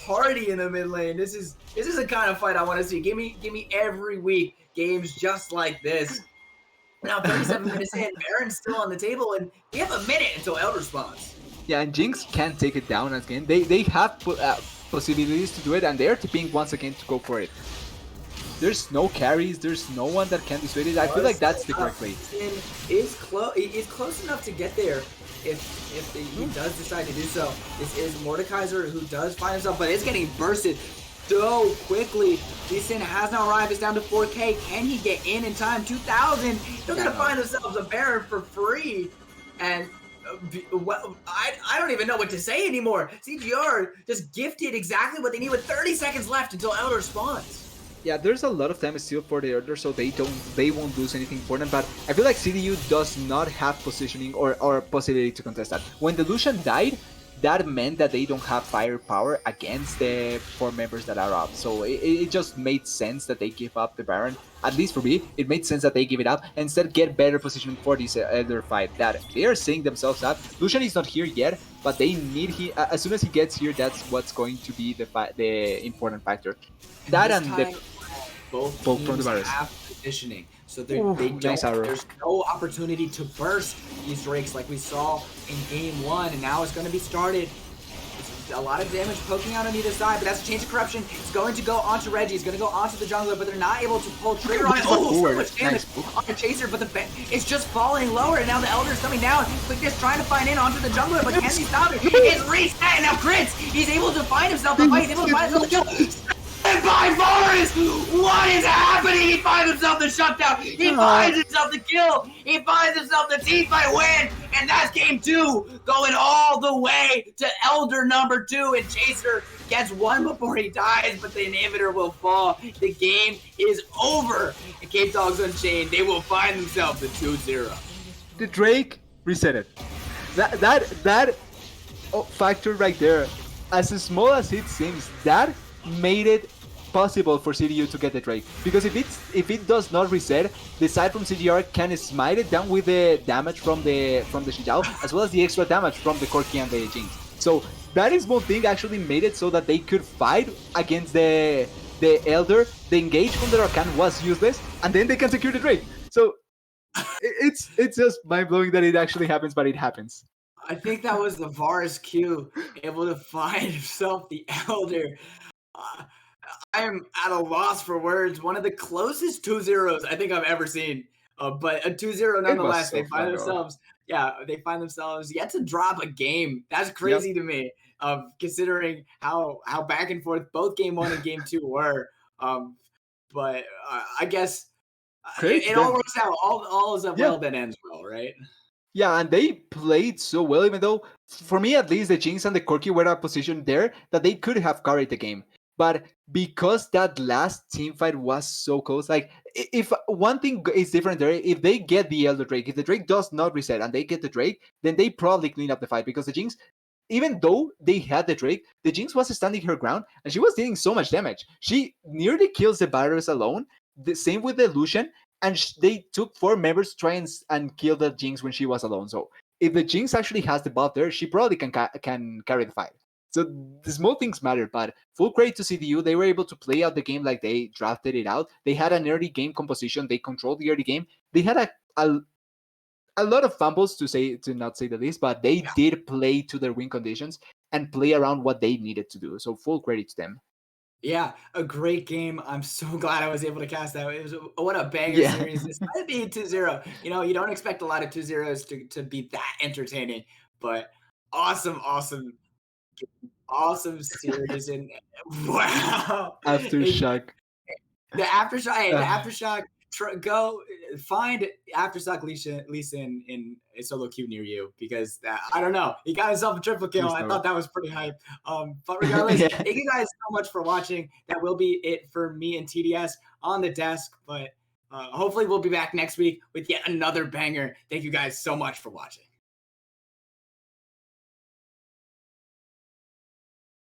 party in the mid lane. This is the kind of fight I want to see. Give me every week games just like this. Now 37 minutes in, Baron's still on the table, and we have a minute until Elder spawns. Yeah, and Jinx can't take it down again. They have possibilities to do it, and they're tipping once again to go for it. There's no carries, there's no one that can dissuade it. I feel like that's the correct play. Is close enough to get there if he does decide to do so. This is Mordekaiser who does find himself, but it's getting bursted so quickly. Lee Sin has now arrived. It's down to 4K. Can he get in time? 2,000. They're going to find themselves a Baron for free. And well, I don't even know what to say anymore. CGR just gifted exactly what they need with 30 seconds left until Elder spawns. Yeah, there's a lot of time still for the Elder, so they won't lose anything important. But I feel like CDU does not have positioning or possibility to contest that. When the Lucian died, that meant that they don't have firepower against the 4 members that are up. So it just made sense that they give up the Baron. At least for me, it made sense that they give it up and instead get better positioning for this Elder fight. That they are setting themselves up. Lucian is not here yet, but they need him. As soon as he gets here, that's what's going to be the important factor. That and the both from the Varus have positioning. So they don't, nice there's no opportunity to burst these Drakes like we saw in game 1, and now it's going to be started. It's a lot of damage poking out on either side, but that's a Change of Corruption. It's going to go onto Reggie. It's going to go onto the jungler, but they're not able to pull trigger on it. Oh, so much damage on the Chaser, but it's just falling lower, and now the Elder's coming down. Quickness trying to find in onto the jungler, but can he stop it? It's reset, and now Crits! He's able to find himself the fight. He's able to find himself the kill. By Forest! What is happening? He finds himself the shutdown. He finds himself the kill. He finds himself the team fight win. And that's game 2, going all the way to Elder number 2. And Chaser gets one before he dies, but the inhibitor will fall. The game is over. And Capedogs Unchained, they will find themselves the 2-0. The Drake reset it. That factor right there, as small as it seems, that made it possible for CDU to get the Drake, because if it does not reset, the side from CGR can smite it down with the damage from the Xinjiao, as well as the extra damage from the Corki and the Jinx. So that small thing actually made it so that they could fight against the Elder. The engage from the Rakan was useless, and then they can secure the Drake. So it's just mind blowing that it actually happens, but it happens. I think that was the Varus Q able to find himself the Elder. Uh, I am at a loss for words. One of the closest 2-0s I think I've ever seen. But a 2-0 nonetheless. So They find themselves, they find themselves yet to drop a game. That's crazy to me, considering how back and forth both game 1 and game 2 were. But I guess it all works out. All is well that ends well, right? Yeah, and they played so well, even though, for me at least, the Jinx and the Corki were in a position there that they could have carried the game. But because that last team fight was so close, like, if one thing is different there, if they get the Elder Drake, if the Drake does not reset and they get the Drake, then they probably clean up the fight, because the Jinx, even though they had the Drake, the Jinx was standing her ground and she was dealing so much damage. She nearly kills the Varus alone. The same with the Lucian, and they took 4 members to try and kill the Jinx when she was alone. So if the Jinx actually has the buff there, she probably can carry the fight. So the small things matter, but full credit to CDU. They were able to play out the game like they drafted it out. They had an early game composition. They controlled the early game. They had a lot of fumbles, to not say the least, but they did play to their win conditions and play around what they needed to do. So full credit to them. Yeah, a great game. I'm so glad I was able to cast that. It was what a banger series. Despite being 2-0, you don't expect a lot of 2-0s to be that entertaining, but awesome series. And wow, Aftershock. The Aftershock. Go find Aftershock Lee Sin in a solo queue near you, because I don't know, he got himself a triple kill. I thought that was pretty hype. But regardless, thank you guys so much for watching. That will be it for me and TDS on the desk. But hopefully we'll be back next week with yet another banger. Thank you guys so much for watching.